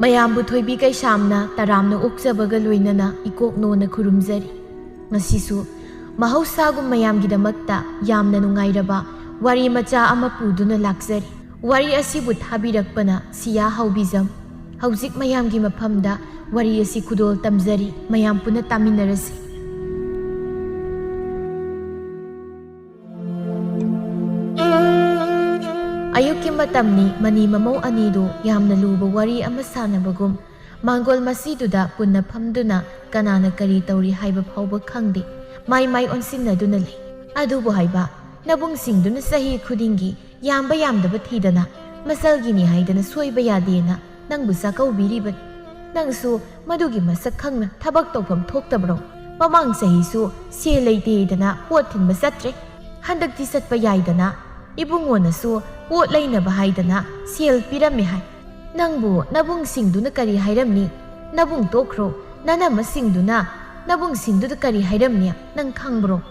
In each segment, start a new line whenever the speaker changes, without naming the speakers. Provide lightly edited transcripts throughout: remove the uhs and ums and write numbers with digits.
ꯃꯌꯥꯝꯕꯨ ꯊꯣꯏꯕꯤ ꯀꯩꯁꯥꯝꯅ ꯇꯔꯥꯝꯅ ꯑꯣꯛꯆꯕꯒ ꯂꯣꯏꯅꯅ ꯏꯀꯣꯛꯅꯣꯅ ꯈꯨꯔꯨꯝꯖꯔꯤ꯫ ꯉꯁꯤꯁꯨ ꯃꯍꯧꯁꯥꯒꯨꯝ ꯃꯌꯥꯝꯒꯤꯗꯃꯛꯇ ꯌꯥꯝꯅ ꯅꯨꯡꯉꯥꯏꯔꯕ ꯋꯥꯔꯤ ꯃꯆꯥ ꯑꯃ ꯄꯨꯗꯨꯅ ꯂꯥꯛꯆꯔꯤ꯫ ꯋꯥꯔꯤ ꯑꯁꯤꯕꯨ ꯊꯥꯕꯤꯔꯛꯄꯅ ꯁꯤꯌꯥ ꯍꯥꯎꯕꯤꯖꯝ꯫ ꯍꯧꯖꯤꯛ ꯃꯌꯥꯝꯒꯤ ꯃꯐꯝꯗ ꯋꯥꯔꯤ ꯑꯁꯤ ꯈꯨꯗꯣꯜ ꯇꯝꯖꯔꯤ, ꯃꯌꯥꯝ ꯄꯨꯟꯅ ꯇꯥꯃꯤꯟꯅꯔꯁꯤ꯫ ꯑꯌꯨꯛꯀꯤ ꯃꯇꯝꯅꯤ ꯃꯅꯤ ꯃꯃꯧ ꯑꯅꯤꯗꯨ ꯌꯥꯝꯅ ꯂꯨꯕ ꯋꯥꯔꯤ ꯑꯃ ꯁꯥꯟꯅꯕꯒꯨꯝ ꯃꯥꯡꯒꯣꯜ ꯃꯁꯤꯗꯨꯗ ꯄꯨꯟꯅ ꯐꯝꯗꯨꯅ ꯀꯅꯥꯅ ꯀꯔꯤ ꯇꯧꯔꯤ ꯍꯥꯏꯕ ꯐꯥꯎꯕ ꯈꯪꯗꯦ, ꯃꯥꯏ ꯑꯣꯟꯁꯤꯟꯅꯗꯨꯅ ꯂꯩ꯫ ꯑꯗꯨꯕꯨ ꯍꯥꯏꯕ ꯅꯕꯨꯡꯁꯤꯡꯗꯨꯅ ꯆꯍꯤ ꯈꯨꯗꯤꯡꯒꯤ ꯌꯥꯝꯕ ꯌꯥꯝꯗꯕ ꯊꯤꯗꯅ ꯃꯁꯜꯒꯤꯅꯤ ꯍꯥꯏꯗꯅ ꯁꯣꯏꯕ ꯌꯥꯗꯦꯅ ꯅꯪꯕꯨ ꯆꯥꯛꯀꯧꯕꯤꯔꯤꯕꯅꯤ꯫ ꯅꯪꯁꯨ ꯃꯗꯨꯒꯤ ꯃꯁꯛ ꯈꯪꯅ ꯊꯕꯛ ꯇꯧꯐꯝ ꯊꯣꯛꯇꯕ꯭ꯔꯣ? ꯃꯃꯥꯡ ꯆꯍꯤꯁꯨ ꯁꯦꯜ ꯂꯩꯇꯦꯗꯅ ꯄꯣꯠ ꯊꯤꯟꯕ ꯆꯠꯇ꯭ꯔꯦ, ꯍꯟꯗꯛꯇꯤ ꯆꯠꯄ ꯌꯥꯏꯗꯅ ꯏꯕꯨꯡꯉꯣꯅꯁꯨ ꯄꯣꯠ ꯂꯩꯅꯕ ꯍꯥꯏꯗꯅ ꯁꯦꯜ ꯄꯤꯔꯝꯃꯦ ꯍꯥꯏ꯫ ꯅꯪꯕꯨ ꯅꯕꯨꯡꯁꯤꯡꯗꯨꯅ ꯀꯔꯤ ꯍꯥꯏꯔꯝꯅꯤ? ꯅꯕꯨꯡ ꯇꯣꯛꯈ꯭ꯔꯣ, ꯅꯅꯝꯃꯁꯤꯡꯗꯨꯅ ꯅꯕꯨꯡꯁꯤꯡꯗꯨꯗ ꯀꯔꯤ ꯍꯥꯏꯔꯝꯅꯤ ꯅꯪ ꯈꯪꯕ꯭ꯔꯣ?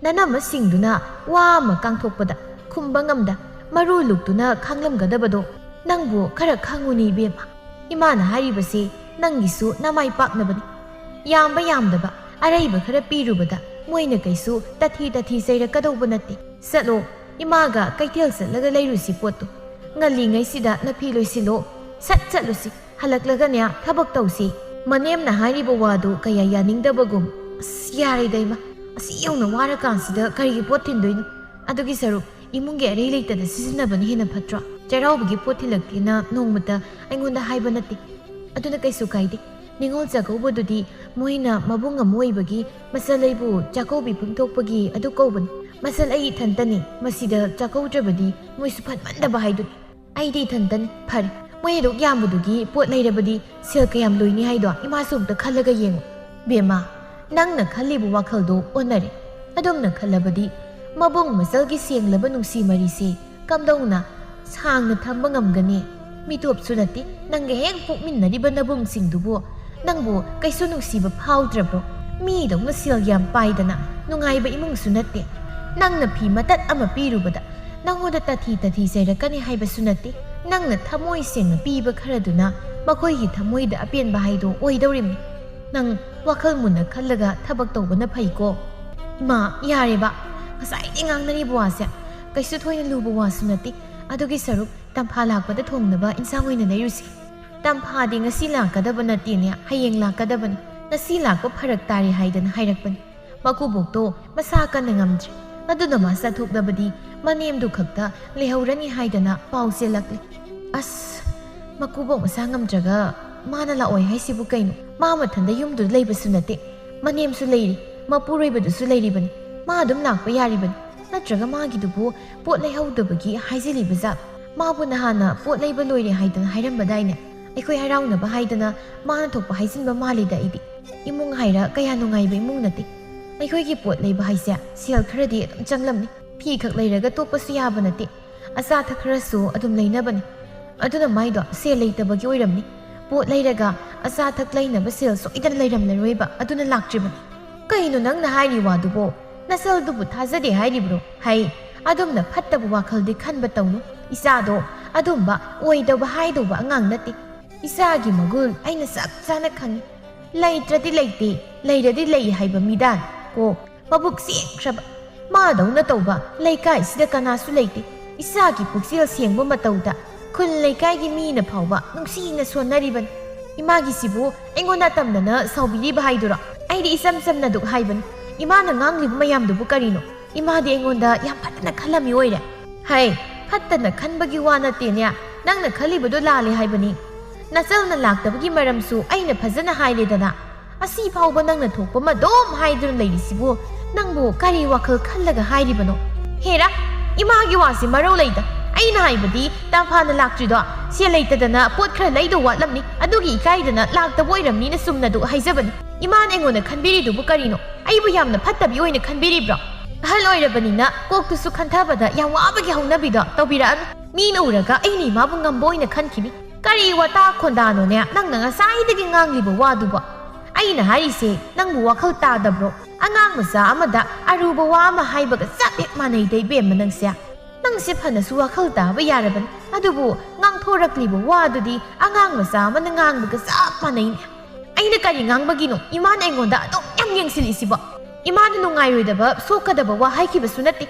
ꯅꯅꯝꯃꯁꯤꯡꯗꯨꯅ ꯋꯥ ꯑꯃ ꯀꯥꯡꯊꯣꯛꯄꯗ ꯈꯨꯝꯕ ꯉꯝꯗ ꯃꯔꯨ ꯂꯨꯛꯇꯨꯅ ꯈꯪꯂꯝꯒꯗꯕꯗꯣ ꯅꯪꯕꯨ ꯈꯔ ꯈꯪꯉꯨꯅꯤ ꯏꯕꯦꯝꯃ꯫ ꯏꯃꯥꯅ ꯍꯥꯏꯔꯤꯕꯁꯤ ꯅꯪꯒꯤꯁꯨ ꯅꯃꯥꯏ ꯄꯥꯛꯅꯕꯅꯤ꯫ ꯌꯥꯝꯕ ꯌꯥꯝꯗꯕ ꯑꯔꯩꯕ ꯈꯔ ꯄꯤꯔꯨꯕꯗ ꯃꯣꯏꯅ ꯀꯩꯁꯨ ꯇꯊꯤ ꯆꯩꯔꯛꯀꯗꯧꯕ ꯅꯠꯇꯦ꯫ ꯆꯠꯂꯣ, ꯏꯃꯥꯒ ꯀꯩꯊꯦꯜ ꯆꯠꯂꯒ ꯂꯩꯔꯨꯁꯤ ꯄꯣꯠꯇꯨ꯫ ꯉꯜꯂꯤꯉꯩꯁꯤꯗ ꯅꯐꯤ ꯂꯣꯏꯁꯤꯜꯂꯣ, ꯁꯠ ꯆꯠꯂꯨꯁꯤ, ꯍꯜꯂꯛꯂꯒꯅꯦ ꯊꯕꯛ ꯇꯧꯁꯤ꯫ ꯃꯅꯦꯝꯅ ꯍꯥꯏꯔꯤꯕ ꯋꯥꯗꯨ ꯀꯌꯥ ꯌꯥꯅꯤꯡꯗꯕꯒꯨꯝ, ꯑꯁ ꯌꯥꯔꯦꯗ ꯏꯃꯥ, ꯑꯁꯤ ꯌꯧꯅ ꯋꯥꯔꯀꯥꯟꯁꯤꯗ ꯀꯔꯤꯒꯤ ꯄꯣꯠ ꯊꯤꯟꯗꯣꯏꯅꯣ? ꯑꯗꯨꯒꯤ ꯁꯔꯨꯛ ꯏꯃꯨꯡꯒꯤ ꯑꯔꯩ ꯂꯩꯇꯗ ꯁꯤꯖꯤꯟꯅꯕꯅ ꯍꯦꯟꯅ ꯐꯠꯇ꯭ꯔꯣ? ꯆꯩꯔꯥꯎꯕꯒꯤ ꯄꯣꯠ ꯊꯤꯜꯂꯛꯇꯦꯅ ꯅꯣꯡꯃꯇ ꯑꯩꯉꯣꯟꯗ ꯍꯥꯏꯕ ꯅꯠꯇꯦ, ꯑꯗꯨꯅ ꯀꯩꯁꯨ ꯀꯥꯏꯗꯦ꯫ ꯅꯤꯉꯣꯜ ꯆꯥꯛꯀꯧꯕꯗꯨꯗꯤ ꯃꯣꯏꯅ ꯃꯕꯨꯡ ꯑꯃ ꯑꯣꯏꯕꯒꯤ ꯃꯆꯜ ꯑꯩꯕꯨ ꯆꯥꯛꯀꯧꯕꯤ ꯄꯥꯡꯊꯣꯛꯄꯒꯤ ꯑꯗꯨ ꯀꯧꯕꯅꯤ꯫ ꯃꯆꯜ ꯑꯩ ꯏꯊꯟꯇꯅꯤ, ꯃꯁꯤꯗ ꯆꯥꯛꯀꯧꯗ꯭ꯔꯕꯗꯤ ꯃꯣꯏꯁꯨ ꯐꯠꯃꯟꯗꯕ ꯍꯥꯏꯗꯨꯅꯤ꯫ ꯑꯩꯗꯤ ꯏꯊꯟꯇꯅꯤ, ꯐꯔꯦ ꯃꯣꯏ ꯑꯗꯨꯛ ꯌꯥꯝꯕꯗꯨꯒꯤ ꯄꯣꯠ ꯂꯩꯔꯕꯗꯤ ꯁꯦꯜ ꯀꯌꯥꯝ ꯂꯣꯏꯅꯤ ꯍꯥꯏꯗꯣ ꯏꯃꯥꯁꯨ ꯑꯝꯇ ꯈꯜꯂꯒ ꯌꯦꯡꯉꯨ꯫ ꯕꯦꯝꯃ, ꯅꯪꯅ ꯈꯜꯂꯤꯕ ꯋꯥꯈꯜꯗꯣ ꯑꯣꯟꯅꯔꯦ꯫ ꯑꯗꯣꯝꯅ ꯈꯜꯂꯕꯗꯤ ꯃꯕꯨꯡ ꯃꯆꯜꯒꯤ ꯁꯦꯡꯂꯕ ꯅꯨꯡꯁꯤ ꯃꯔꯤꯁꯦ ꯀꯝꯗꯧꯅ ꯁꯥꯡꯅ ꯊꯝꯕ ꯉꯝꯒꯅꯤ? ꯃꯤꯇꯣꯞꯁꯨ ꯅꯠꯇꯦ, ꯅꯪꯒ ꯍꯦꯛ ꯄꯣꯛꯃꯤꯟꯅꯔꯤꯕ ꯅꯕꯨꯡꯁꯤꯡꯗꯨꯕꯨ ꯅꯪꯕꯨ ꯀꯩꯁꯨ ꯅꯨꯡꯁꯤꯕ ꯐꯥꯎꯗ꯭ꯔꯕ꯭ꯔꯣ? ꯃꯤꯗꯧꯅ ꯁꯦꯜ ꯌꯥꯝ ꯄꯥꯏꯗꯅ ꯅꯨꯡꯉꯥꯏꯕ ꯏꯃꯨꯡꯁꯨ ꯅꯠꯇꯦ꯫ ꯅꯪꯅ ꯐꯤ ꯃꯇꯠ ꯑꯃ ꯄꯤꯔꯨꯕꯗ ꯅꯪꯉꯣꯟꯗ ꯇꯊꯤ ꯆꯩꯔꯛꯀꯅꯤ ꯍꯥꯏꯕꯁꯨ ꯅꯠꯇꯦ꯫ ꯅꯪꯅ ꯊꯃꯣꯏ ꯁꯦꯡꯅ ꯄꯤꯕ ꯈꯔꯗꯨꯅ ꯃꯈꯣꯏꯒꯤ ꯊꯃꯣꯏꯗ ꯑꯄꯦꯟꯕ ꯍꯥꯏꯗꯣ ꯑꯣꯏꯗꯧꯔꯤꯕꯅꯤ꯫ ꯅꯪ ꯋꯥꯈꯜ ꯃꯨꯟꯅ ꯈꯜꯂꯒ ꯊꯕꯛ ꯇꯧꯕꯅ ꯐꯩꯀꯣ꯫ ꯏꯃꯥ, ꯌꯥꯔꯦꯕ, ꯉꯁꯥꯏꯗꯤ ꯉꯥꯡꯅꯔꯤꯕ ꯋꯥꯁꯦ ꯀꯩꯁꯨ ꯊꯣꯏꯅ ꯂꯨꯕ ꯋꯥꯁꯨ ꯅꯠꯇꯦ꯫ ꯑꯗꯨꯒꯤ ꯁꯔꯨꯛ ꯇꯝꯐꯥ ꯂꯥꯛꯄꯗ ꯊꯣꯡꯅꯕ ꯏꯟꯁꯥꯡ ꯑꯣꯏꯅ ꯂꯩꯔꯨꯁꯤ꯫ ꯇꯝꯐꯥꯗꯤ ꯉꯁꯤ ꯂꯥꯛꯀꯗꯕ ꯅꯠꯇꯦꯅꯦ, ꯍꯌꯦꯡ ꯂꯥꯛꯀꯗꯕꯅꯤ꯫ ꯉꯁꯤ ꯂꯥꯛꯄ ꯐꯔꯛ ꯇꯥꯔꯦ ꯍꯥꯏꯗꯅ ꯍꯥꯏꯔꯛꯄꯅꯤ꯫ ꯃꯀꯨꯕꯣꯛꯇꯣ ꯃꯁꯥ ꯀꯟꯅ ꯉꯝꯗ꯭ꯔꯦ, ꯑꯗꯨꯅ ꯃꯥ ꯆꯠꯊꯣꯛꯂꯕꯗꯤ ꯃꯅꯦꯝꯗꯨ ꯈꯛꯇ ꯂꯩꯍꯧꯔꯅꯤ ꯍꯥꯏꯗꯅ ꯄꯥꯎ ꯆꯦꯜꯂꯛꯂꯤ꯫ ꯑꯁ, ꯃꯀꯨꯕꯣꯛ ꯃꯁꯥ ꯉꯝꯗ꯭ꯔꯒ ꯃꯥꯅ ꯂꯥꯛꯑꯣꯏ ꯍꯥꯏꯁꯤꯕꯨ ꯀꯩꯅꯣ? ꯃꯥ ꯃꯊꯟꯗ ꯌꯨꯝꯗꯨꯗ ꯂꯩꯕꯁꯨ ꯅꯠꯇꯦ, ꯃꯅꯦꯝꯁꯨ ꯂꯩꯔꯤ, ꯃꯄꯨꯔꯣꯏꯕꯗꯨꯁꯨ ꯂꯩꯔꯤꯕꯅꯤ꯫ ꯃꯥ ꯑꯗꯨꯝ ꯂꯥꯛꯄ ꯌꯥꯔꯤꯕꯅꯤ꯫ ꯅꯠꯇ꯭ꯔꯒ मागिदुबु पोट लेहौदबगी हाइजिलिबजा माबु नहाना पोट लेबा लोइरे हाइदना हाइरमबदाइने अखोइ हराउनबा हाइदना माना थोकपा हाइजिनबा मालिदा इदि इमुंग हाइरा कया नुंगाइबा इमुंग नते अखोइगी पोट लेबा हाइसे सेल खरदि अदुम चंगलमनि फी खक लेरगा तोपसु याबा नते अचा थखरसु अदुम लेनबनि अदुना माइदो सेल लेतबगी ओइरमनि पोट लेरगा अचा थक लेनबा सेल सोइदन लेरमलरोइबा अदुना लाक्ट्रिबनि कहिनो नंगना हाइरि वादुबो नसलदुबु थाजदे हाइरिब्रो हाइ अदुमना फत्तबु वाखलदि खनबा तौनु इसादो अदुमबा ओइदबा हाइदोबा अंगांग नते इसागी मगुल आइना सक चाना खंगी लेइत्रदि लेइते लेइरदि लेइ हाइबा मिदान को मबुक सेंख्रबा मादौना तौबा लेइकाइ सिदा कनासु लेइते इसागी पुक्सिल सेंगबा मतौदा खुन लेइकाइगी मीना फाउबा नुंसीना सोनरिबन इमागी सिबु एंगोना तमदना सौबिरिबा हाइदुरा आइदि इसम समना दुक हाइबन इमाना nganglibu mayamdubu karino imadi engonda yam phatna khalami oire hai phatna khanbagi wa nate nya nangna khalibudu lale haibani nasalna laktabagi maramsu aina phajana hailedana asi phauba nangna thokpa ma dom haidun leirisibu nangbu kari wakhal khallaga hairibano hera imagi wasi maro leida aina haibadi tamphana laktrido se leitadana pot khra leido watlamni adugi ikaidana laktabu oiramni na sumna du haijabani इमान एंगोना खनबिरिदुबु करिनो आइबु यामना फत्तबि ओइना खनबिरिब्रो अहल ओइरबनिना कोक्तुसु खनथाबदा याम वाबगी हौनबिदो तौबिरानु मीना उरगा आइनि माबु ngamba ओइना खनखिबि करि वता खोंदानोने नंगना ngasaiदगी ngangliबु वादुबो आइना हारिसे नंगबु वाखल तादब्रो अंगांग मचा अमदा Aruba वा अमा हाइबगा चाबे मानैदै बेम नंगसे नंगसे फनसु वाखल ताबा यारबन अदुबु ngang ꯉꯥꯡꯊꯣꯔꯛꯂꯤꯕ ꯋꯥꯗꯨꯗꯤ ꯑꯉꯥꯡ ꯃꯆꯥ ꯑꯃꯅ ꯉꯥꯡꯕꯒ ꯆꯞ ꯃꯥꯟꯅꯩꯅꯦ ꯑꯩꯅ ꯀꯔꯤ ꯉꯥꯡꯕꯒꯤꯅꯣ ꯏꯃꯥꯅ ꯑꯩꯉꯣꯟꯗ ꯑꯗꯨꯝ ꯌꯥꯝ ꯌꯦꯡꯁꯤꯜꯂꯤꯁꯤꯕꯣ ꯏꯃꯥꯅ ꯅꯨꯡꯉꯥꯏꯔꯣꯏꯗꯕ ꯁꯣꯛꯀꯗꯕ ꯋꯥ ꯍꯥꯏꯈꯤꯕꯁꯨ ꯅꯠꯇꯦ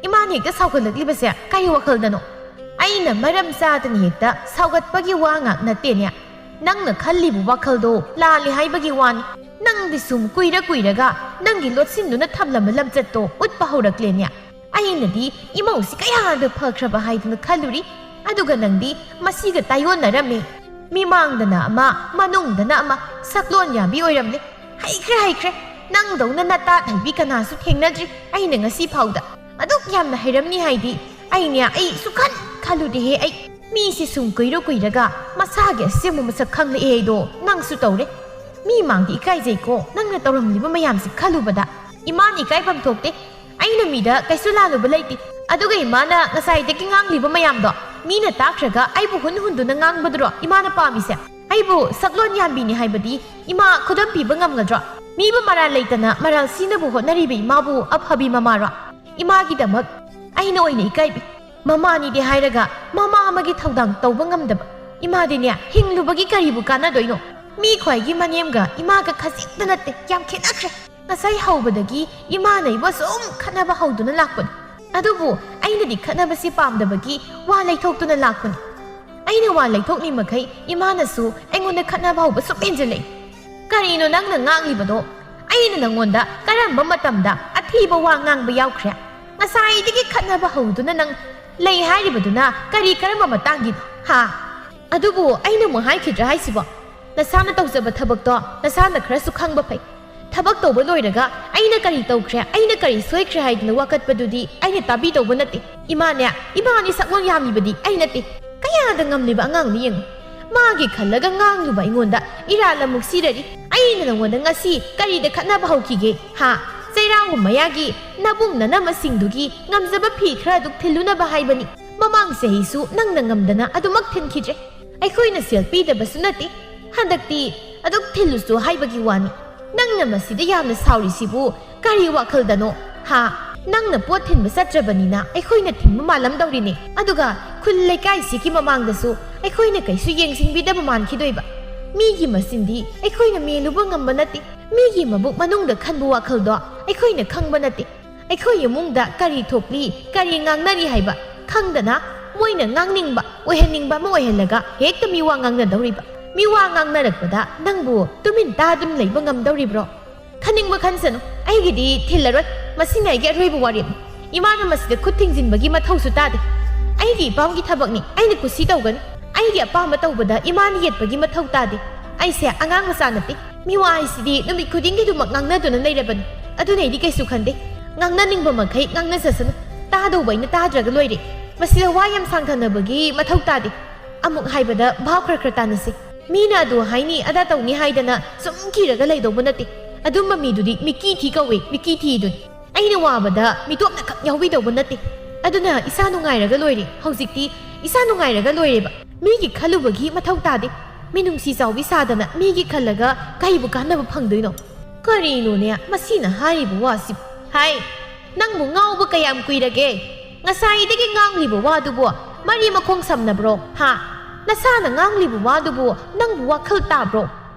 ꯏꯃꯥꯅ ꯍꯦꯛꯇ ꯁꯥꯎꯒꯠꯂꯛꯂꯤꯕꯁꯦ ꯀꯔꯤ ꯋꯥꯈꯜꯗꯅꯣ ꯑꯩꯅ ꯃꯔꯝ ꯆꯥꯗꯅ ꯍꯦꯛꯇ ꯁꯥꯎꯒꯠꯄꯒꯤ ꯋꯥ ꯉꯥꯛ ꯅꯠꯇꯦꯅꯦ ꯅꯪꯅ ꯈꯜꯂꯤꯕ ꯋꯥꯈꯜꯗꯣ ꯂꯥꯜꯂꯤ ꯍꯥꯏꯕꯒꯤ ꯋꯥꯅꯤ ꯅꯪꯗꯤ ꯁꯨꯝ ꯀꯨꯏꯔꯒ ꯅꯪꯒꯤ ꯂꯣꯠꯁꯤꯟꯗꯨꯅ ꯊꯝꯂꯝꯕ ꯂꯝꯆꯠꯇꯣ ꯎꯠꯄ ꯍꯧꯔꯛꯂꯦꯅꯦ ꯑꯩꯅꯗꯤ ꯏꯃꯧꯁꯤ ꯀꯌꯥꯗ ꯐꯈ꯭ꯔꯕ ꯍꯥꯏꯗꯨꯅ ꯈꯜꯂꯨꯔꯤ ꯑꯗꯨꯒ ꯅꯪꯗꯤ ꯃꯁꯤꯒ ꯇꯥꯏꯌꯣꯟꯅꯔꯝꯃꯤ ꯃꯤꯃꯥꯡꯗꯅ ꯑꯃ ꯃꯅꯨꯡꯗꯅ ꯑꯃ ꯁꯛꯂꯣꯟ ꯌꯥꯕꯤ ꯑꯣꯏꯔꯝꯂꯦ ꯍꯩꯈ꯭ꯔꯦ ꯅꯪꯗꯧꯅ ꯅꯇꯥꯠ ꯍꯩꯕꯤ ꯀꯅꯥꯁꯨ ꯊꯦꯡꯅꯗ꯭ꯔꯤ ꯑꯩꯅ ꯉꯁꯤ ꯐꯥꯎꯗ ꯑꯗꯨꯛ ꯌꯥꯝꯅ ꯍꯩꯔꯝꯅꯤ ꯍꯥꯏꯗꯤ ꯑꯩ ꯁꯨꯈꯟ ꯈꯜꯂꯨꯗꯦꯍꯦ ꯑꯩ ꯃꯤꯁꯤ ꯁꯨꯝ ꯀꯨꯏꯔꯒ ꯃꯁꯥꯒꯤ ꯑꯁꯦꯡꯕ ꯃꯁꯛ ꯈꯪꯂꯛꯑꯦ ꯍꯥꯏꯗꯣ ꯅꯪꯁꯨ ꯇꯧꯔꯦ ꯃꯤ ꯃꯥꯡꯗꯤ ꯏꯀꯥꯏꯖꯩꯀꯣ ꯅꯪꯅ ꯇꯧꯔꯝꯂꯤꯕ ꯃꯌꯥꯝꯁꯤ ꯈꯜꯂꯨꯕꯗ ꯏꯃꯥꯅ ꯏꯀꯥꯏꯐꯝ ꯊꯣꯛꯇꯦ ꯑꯩꯅ ꯃꯤꯗ ꯀꯩꯁꯨ ꯂꯥꯜꯂꯨꯕ ꯂꯩꯇꯦ ꯑꯗꯨꯒ ꯏꯃꯥꯅ ꯉꯁꯥꯏꯗꯒꯤ ꯉꯥꯡꯂꯤꯕ ꯃꯌꯥꯝꯗꯣ ꯃꯤꯅ ꯇꯥꯈ꯭ꯔꯒ ꯑꯩꯕꯨ ꯍꯨꯟꯗꯨꯅ ꯉꯥꯡꯕꯗꯨꯔꯣ ꯏꯃꯥꯅ ꯄꯥꯝꯃꯤꯁꯦ ꯑꯩꯕꯨ ꯁꯛꯂꯣꯟ ꯌꯥꯝꯕꯤꯅꯤ ꯍꯥꯏꯕꯗꯤ ꯏꯃꯥ ꯈꯨꯗꯝ ꯄꯤꯕ ꯉꯝꯒꯗ꯭ꯔꯣ ꯃꯤꯕꯨ ꯃꯔꯥꯜ ꯂꯩꯇꯅ ꯃꯔꯥꯜ ꯁꯤꯅꯕꯨ ꯍꯣꯠꯅꯔꯤꯕ ꯏꯃꯥꯕꯨ ꯑꯐꯕꯤ ꯃꯃꯥꯔꯣ ꯏꯃꯥꯒꯤꯗꯃꯛ ꯑꯩꯅ ꯑꯣꯏꯅ ꯏꯀꯥꯏꯕꯤ ꯃꯃꯥꯅꯤꯗꯤ ꯍꯥꯏꯔꯒ ꯃꯃꯥ ꯑꯃꯒꯤ ꯊꯧꯗꯥꯡ ꯇꯧꯕ ꯉꯝꯗꯕ ꯏꯃꯥꯗꯤꯅꯦ ꯍꯤꯡꯂꯨꯕꯒꯤ ꯀꯔꯤꯕꯨ ꯀꯥꯟꯅꯗꯣꯏꯅꯣ ꯃꯤ ꯈ꯭ꯋꯥꯏꯒꯤ ꯃꯅꯦꯝꯒ ꯏꯃꯥꯒ ꯈꯖꯤꯛꯇ ꯅꯠꯇꯦ ꯌꯥꯝ ꯈꯦꯠꯅꯈ꯭ꯔꯦ ꯉꯁꯥꯏ ꯍꯧꯕꯗꯒꯤ ꯏꯃꯥꯅ ꯑꯩꯕꯨ ꯁꯨꯝ ꯈꯠꯅꯕ ꯍꯧꯗꯨꯅ ꯂꯥꯛꯄꯅꯤ ꯑꯗꯨꯕꯨ ꯑꯩꯅꯗꯤ ꯈꯠꯅꯕꯁꯤ ꯄꯥꯝꯗꯕꯒꯤ ꯋꯥ ꯂꯩꯊꯣꯛꯇꯨꯅ ꯂꯥꯛꯄꯅꯤ ꯑꯩꯅ ꯋꯥ ꯂꯩꯊꯣꯛꯅꯤꯡꯃꯈꯩ ꯏꯃꯥꯅꯁꯨ ꯑꯩꯉꯣꯟꯗ ꯈꯠꯅꯕ ꯍꯧꯕ ꯁꯨꯝ ꯍꯦꯟꯖꯤꯜꯂꯛꯏ ꯀꯔꯤꯅꯣ ꯅꯪꯅ ꯉꯥꯡꯂꯤꯕꯗꯣ ꯑꯩꯅ ꯅꯪꯉꯣꯟꯗ ꯀꯔꯝꯕ ꯃꯇꯝꯗ ꯑꯊꯤꯕ ꯋꯥ ꯉꯥꯡꯕ ꯌꯥꯎꯈ꯭ꯔꯦ ꯉꯁꯥꯏꯗꯒꯤ ꯈꯠꯅꯕ ꯍꯧꯗꯨꯅ ꯅꯪ ꯂꯩ ꯍꯥꯏꯔꯤꯕꯗꯨꯅ ꯀꯔꯝꯕ ꯃꯇꯥꯡꯒꯤꯅꯣ ꯑꯗꯨꯕꯨ ꯑꯩꯅ ꯑꯃꯨꯛ ꯍꯥꯏꯈꯤꯗ꯭ꯔꯥ ꯍꯥꯏꯁꯤꯕꯣ ꯅꯁꯥꯅ ꯇꯧꯖꯕ ꯊꯕꯛꯇꯣ ꯅꯁꯥꯅ ꯈꯔꯁꯨ ꯈꯪꯕ ꯐꯩ ꯊꯕꯛ ꯇꯧꯕ ꯂꯣꯏꯔꯒ ꯑꯩꯅ ꯀꯔꯤ ꯇꯧꯈ꯭ꯔꯦ ꯑꯩꯅ ꯀꯔꯤ ꯁꯣꯏꯈ꯭ꯔꯦ ꯍꯥꯏꯗꯅ ꯋꯥꯀꯠꯄꯗꯨꯗꯤ ꯑꯩꯅ ꯇꯥꯕꯤꯗꯧꯕ ꯅꯠꯇꯦ ꯏꯃꯥꯅꯤ ꯁꯛꯂꯣꯟ ꯌꯥꯝꯂꯤꯕꯗꯤ ꯑꯩ ꯅꯠꯇꯦ ꯀꯌꯥꯗ ꯉꯝꯂꯤꯕ ꯑꯉꯥꯡꯅꯤ ꯌꯦꯡꯉꯨ ꯃꯥꯒꯤ ꯈꯜꯂꯒ ꯉꯥꯡꯂꯨꯕ ꯑꯩꯉꯣꯟꯗ ꯏꯔꯥꯜ ꯑꯃꯨꯛ ꯁꯤꯔꯔꯤ ꯑꯩꯅ ꯅꯉꯣꯟꯗ ꯉꯁꯤ ꯀꯔꯤꯗ ꯈꯠꯅꯕ ꯍꯧꯈꯤꯒꯦ ꯆꯩꯔꯥꯎꯕ ꯃꯌꯥꯒꯤ ꯅꯕꯨꯡ ꯅꯅꯝꯃꯁꯤꯡꯗꯨꯒꯤ ꯉꯝꯖꯕ ꯐꯤ ꯈꯔ ꯑꯗꯨ ꯊꯤꯜꯂꯨꯅꯕ ꯍꯥꯏꯕꯅꯤ ꯃꯃꯥꯡ ꯆꯍꯤꯁꯨ ꯅꯪꯅ ꯉꯝꯗꯅ ꯑꯗꯨꯃꯛ ꯊꯤꯟꯈꯤꯗ꯭ꯔꯦ ꯑꯩꯈꯣꯏꯅ ꯁꯦꯜ ꯄꯤꯗꯕꯁꯨ ꯅꯠꯇꯦ ꯍꯟꯗꯛꯇꯤ ꯑꯗꯨꯛ ꯊꯤꯜꯂꯨꯁꯨ ꯍꯥꯏꯕꯒꯤ ꯋꯥꯅꯤ ꯅꯪꯅ ꯃꯁꯤꯗ ꯌꯥꯝꯅ ꯁꯥꯎꯔꯤꯁꯤꯕꯨ ꯀꯔꯤ ꯋꯥꯈꯜꯗꯅꯣ ꯅꯪꯅ ꯄꯣꯠ ꯊꯤꯟꯕ ꯆꯠꯇ꯭ꯔꯕꯅꯤꯅ ꯑꯩꯈꯣꯏꯅ ꯊꯤꯟꯕ ꯃꯥꯜꯂꯝꯗꯧꯔꯤꯅꯦ ꯑꯗꯨꯒ ꯈꯨꯜ ꯂꯩꯀꯥꯏꯁꯤꯒꯤ ꯃꯃꯥꯡꯗꯁꯨ ꯑꯩꯈꯣꯏꯅ ꯀꯩꯁꯨ ꯌꯦꯡꯁꯤꯟꯕꯤꯗꯕ ꯃꯥꯟꯈꯤꯗꯣꯏꯕ ꯃꯤꯒꯤ ꯃꯆꯤꯟꯗꯤ ꯑꯩꯈꯣꯏꯅ ꯃꯦꯜꯂꯨꯕ ꯉꯝꯕ ꯅꯠꯇꯦ ꯃꯤꯒꯤ ꯃꯕꯨꯛ ꯃꯅꯨꯡꯗ ꯈꯟꯕ ꯋꯥꯈꯜꯗꯣ ꯑꯩꯈꯣꯏꯅ ꯈꯪꯕ ꯅꯠꯇꯦ ꯑꯩꯈꯣꯏ ꯏꯃꯨꯡꯗ ꯀꯔꯤ ꯊꯣꯛꯂꯤ ꯀꯔꯤ ꯉꯥꯡꯅꯔꯤ ꯍꯥꯏꯕ ꯈꯪꯗꯅ ꯃꯣꯏꯅ ꯉꯥꯡꯅꯤꯡꯕ ꯑꯣꯏꯍꯟꯅꯤꯡꯕ ꯑꯃ ꯑꯣꯏꯍꯜꯂꯒ ꯍꯦꯛꯇ ꯃꯤꯋꯥ ꯉꯥꯡꯅꯗꯧꯔꯤꯕ ꯃꯤꯋꯥ ꯉꯥꯡꯅꯔꯛꯄꯗ ꯅꯪꯕꯨ ꯇꯨꯃꯤꯟ ꯇꯥꯗꯨꯅ ꯂꯩꯕ ꯉꯝꯗꯧꯔꯤꯕ꯭ꯔꯣ ꯈꯟꯅꯤꯡꯕ ꯈꯟꯁꯅꯨ ꯑꯩꯒꯤꯗꯤ ꯊꯤꯜꯂꯔꯣꯏ ꯃꯁꯤꯅ ꯑꯩꯒꯤ ꯑꯔꯣꯏꯕ ꯋꯥꯔꯦꯞꯅꯤ ꯏꯃꯥꯅ ꯃꯁꯤꯗ ꯈꯨꯠ ꯊꯤꯡꯖꯤꯟꯕꯒꯤ ꯃꯊꯧꯁꯨ ꯇꯥꯗꯦ ꯑꯩꯒꯤ ꯏꯄꯥꯝꯒꯤ ꯊꯕꯛꯅꯤ ꯑꯩꯅ ꯀꯨꯁꯤ ꯇꯧꯒꯅꯤ ꯑꯩꯒꯤ ꯑꯄꯥꯝꯕ ꯇꯧꯕꯗ ꯏꯃꯥꯅ ꯌꯦꯠꯄꯒꯤ ꯃꯊꯧ ꯇꯥꯗꯦ ꯑꯩꯁꯦ ꯑꯉꯥꯡ ꯃꯆꯥ ꯅꯠꯇꯦ ꯃꯤꯋꯥ ꯍꯥꯏꯁꯤꯗꯤ ꯅꯨꯃꯤꯠ ꯈꯨꯗꯤꯡꯒꯤꯗꯨꯃꯛ ꯉꯥꯡꯅꯗꯨꯅ ꯂꯩꯔꯕꯅꯤ ꯑꯗꯨꯅ ꯑꯩꯗꯤ ꯀꯩꯁꯨ ꯈꯟꯗꯦ ꯉꯥꯡꯅꯅꯤꯡꯕ ꯃꯈꯩ ꯉꯥꯡꯅꯖꯁꯅꯨ ꯇꯥꯗꯧꯕ ꯑꯩꯅ ꯇꯥꯗ꯭ꯔꯒ ꯂꯣꯏꯔꯦ ꯃꯁꯤꯗ ꯋꯥ ꯌꯥꯝ ꯁꯥꯡꯊꯅꯕꯒꯤ ꯃꯊꯧ ꯇꯥꯗꯦ ꯑꯃꯨꯛ ꯍꯥꯏꯕꯗ ꯚꯥꯞ ꯈꯔ ꯇꯥꯅꯁꯤ ꯃꯤꯅ ꯑꯗꯨ ꯍꯥꯏꯅꯤ ꯑꯗꯥ ꯇꯧꯅꯤ ꯍꯥꯏꯗꯅ ꯁꯨꯝ ꯀꯤꯔꯒ ꯂꯩꯗꯧꯕ ꯅꯠꯇꯦ ꯑꯗꯨꯝꯕ ꯃꯤꯗꯨꯗꯤ ꯃꯤꯀꯤ ꯊꯤ ꯀꯧꯋꯦ ꯃꯤꯀꯤ ꯊꯤꯗꯨꯅꯤ ꯑꯩꯅ ꯋꯥꯕꯗ ꯃꯤꯇꯣꯞꯅ ꯈꯛ ꯌꯥꯎꯕꯤꯗꯧꯕ ꯅꯠꯇꯦ ꯑꯗꯨꯅ ꯏꯁꯥ ꯅꯨꯡꯉꯥꯏꯔꯒ ꯂꯣꯏꯔꯦ ꯍꯧꯖꯤꯛꯇꯤ ꯏꯁꯥ ꯅꯨꯡꯉꯥꯏꯔꯒ ꯂꯣꯏꯔꯦꯕ ꯃꯤꯒꯤ ꯈꯜꯂꯨꯕꯒꯤ ꯃꯊꯧ ꯇꯥꯗꯦ ꯃꯤꯅꯨꯡꯁꯤ ꯆꯥꯎꯕꯤ ꯁꯥꯗꯅ ꯃꯤꯒꯤ ꯈꯜꯂꯒ ꯀꯩꯕꯨ ꯀꯥꯟꯅꯕ ꯐꯪꯗꯣꯏꯅꯣ ꯀꯔꯤꯅꯣꯅꯦ ꯃꯁꯤꯅ ꯍꯥꯏꯔꯤꯕ ꯋꯥꯁꯤꯕꯨ ꯅꯪꯕꯨ ꯉꯥꯎꯕ ꯀꯌꯥꯝ ꯀꯨꯏꯔꯒꯦ ꯉꯁꯥꯏꯗꯒꯤ ꯉꯥꯡꯂꯤꯕ ꯋꯥꯗꯨꯕꯨ ꯃꯔꯤ ꯃꯈꯣꯡ ꯁꯝꯅꯕ꯭ꯔꯣ ꯅꯁꯥꯅ ꯉꯥꯡꯂꯤꯕ ꯋꯥꯗꯨꯕꯨ ꯅꯪꯕꯨ ꯋꯥꯈꯜ ꯇꯥꯕ꯭ꯔꯣ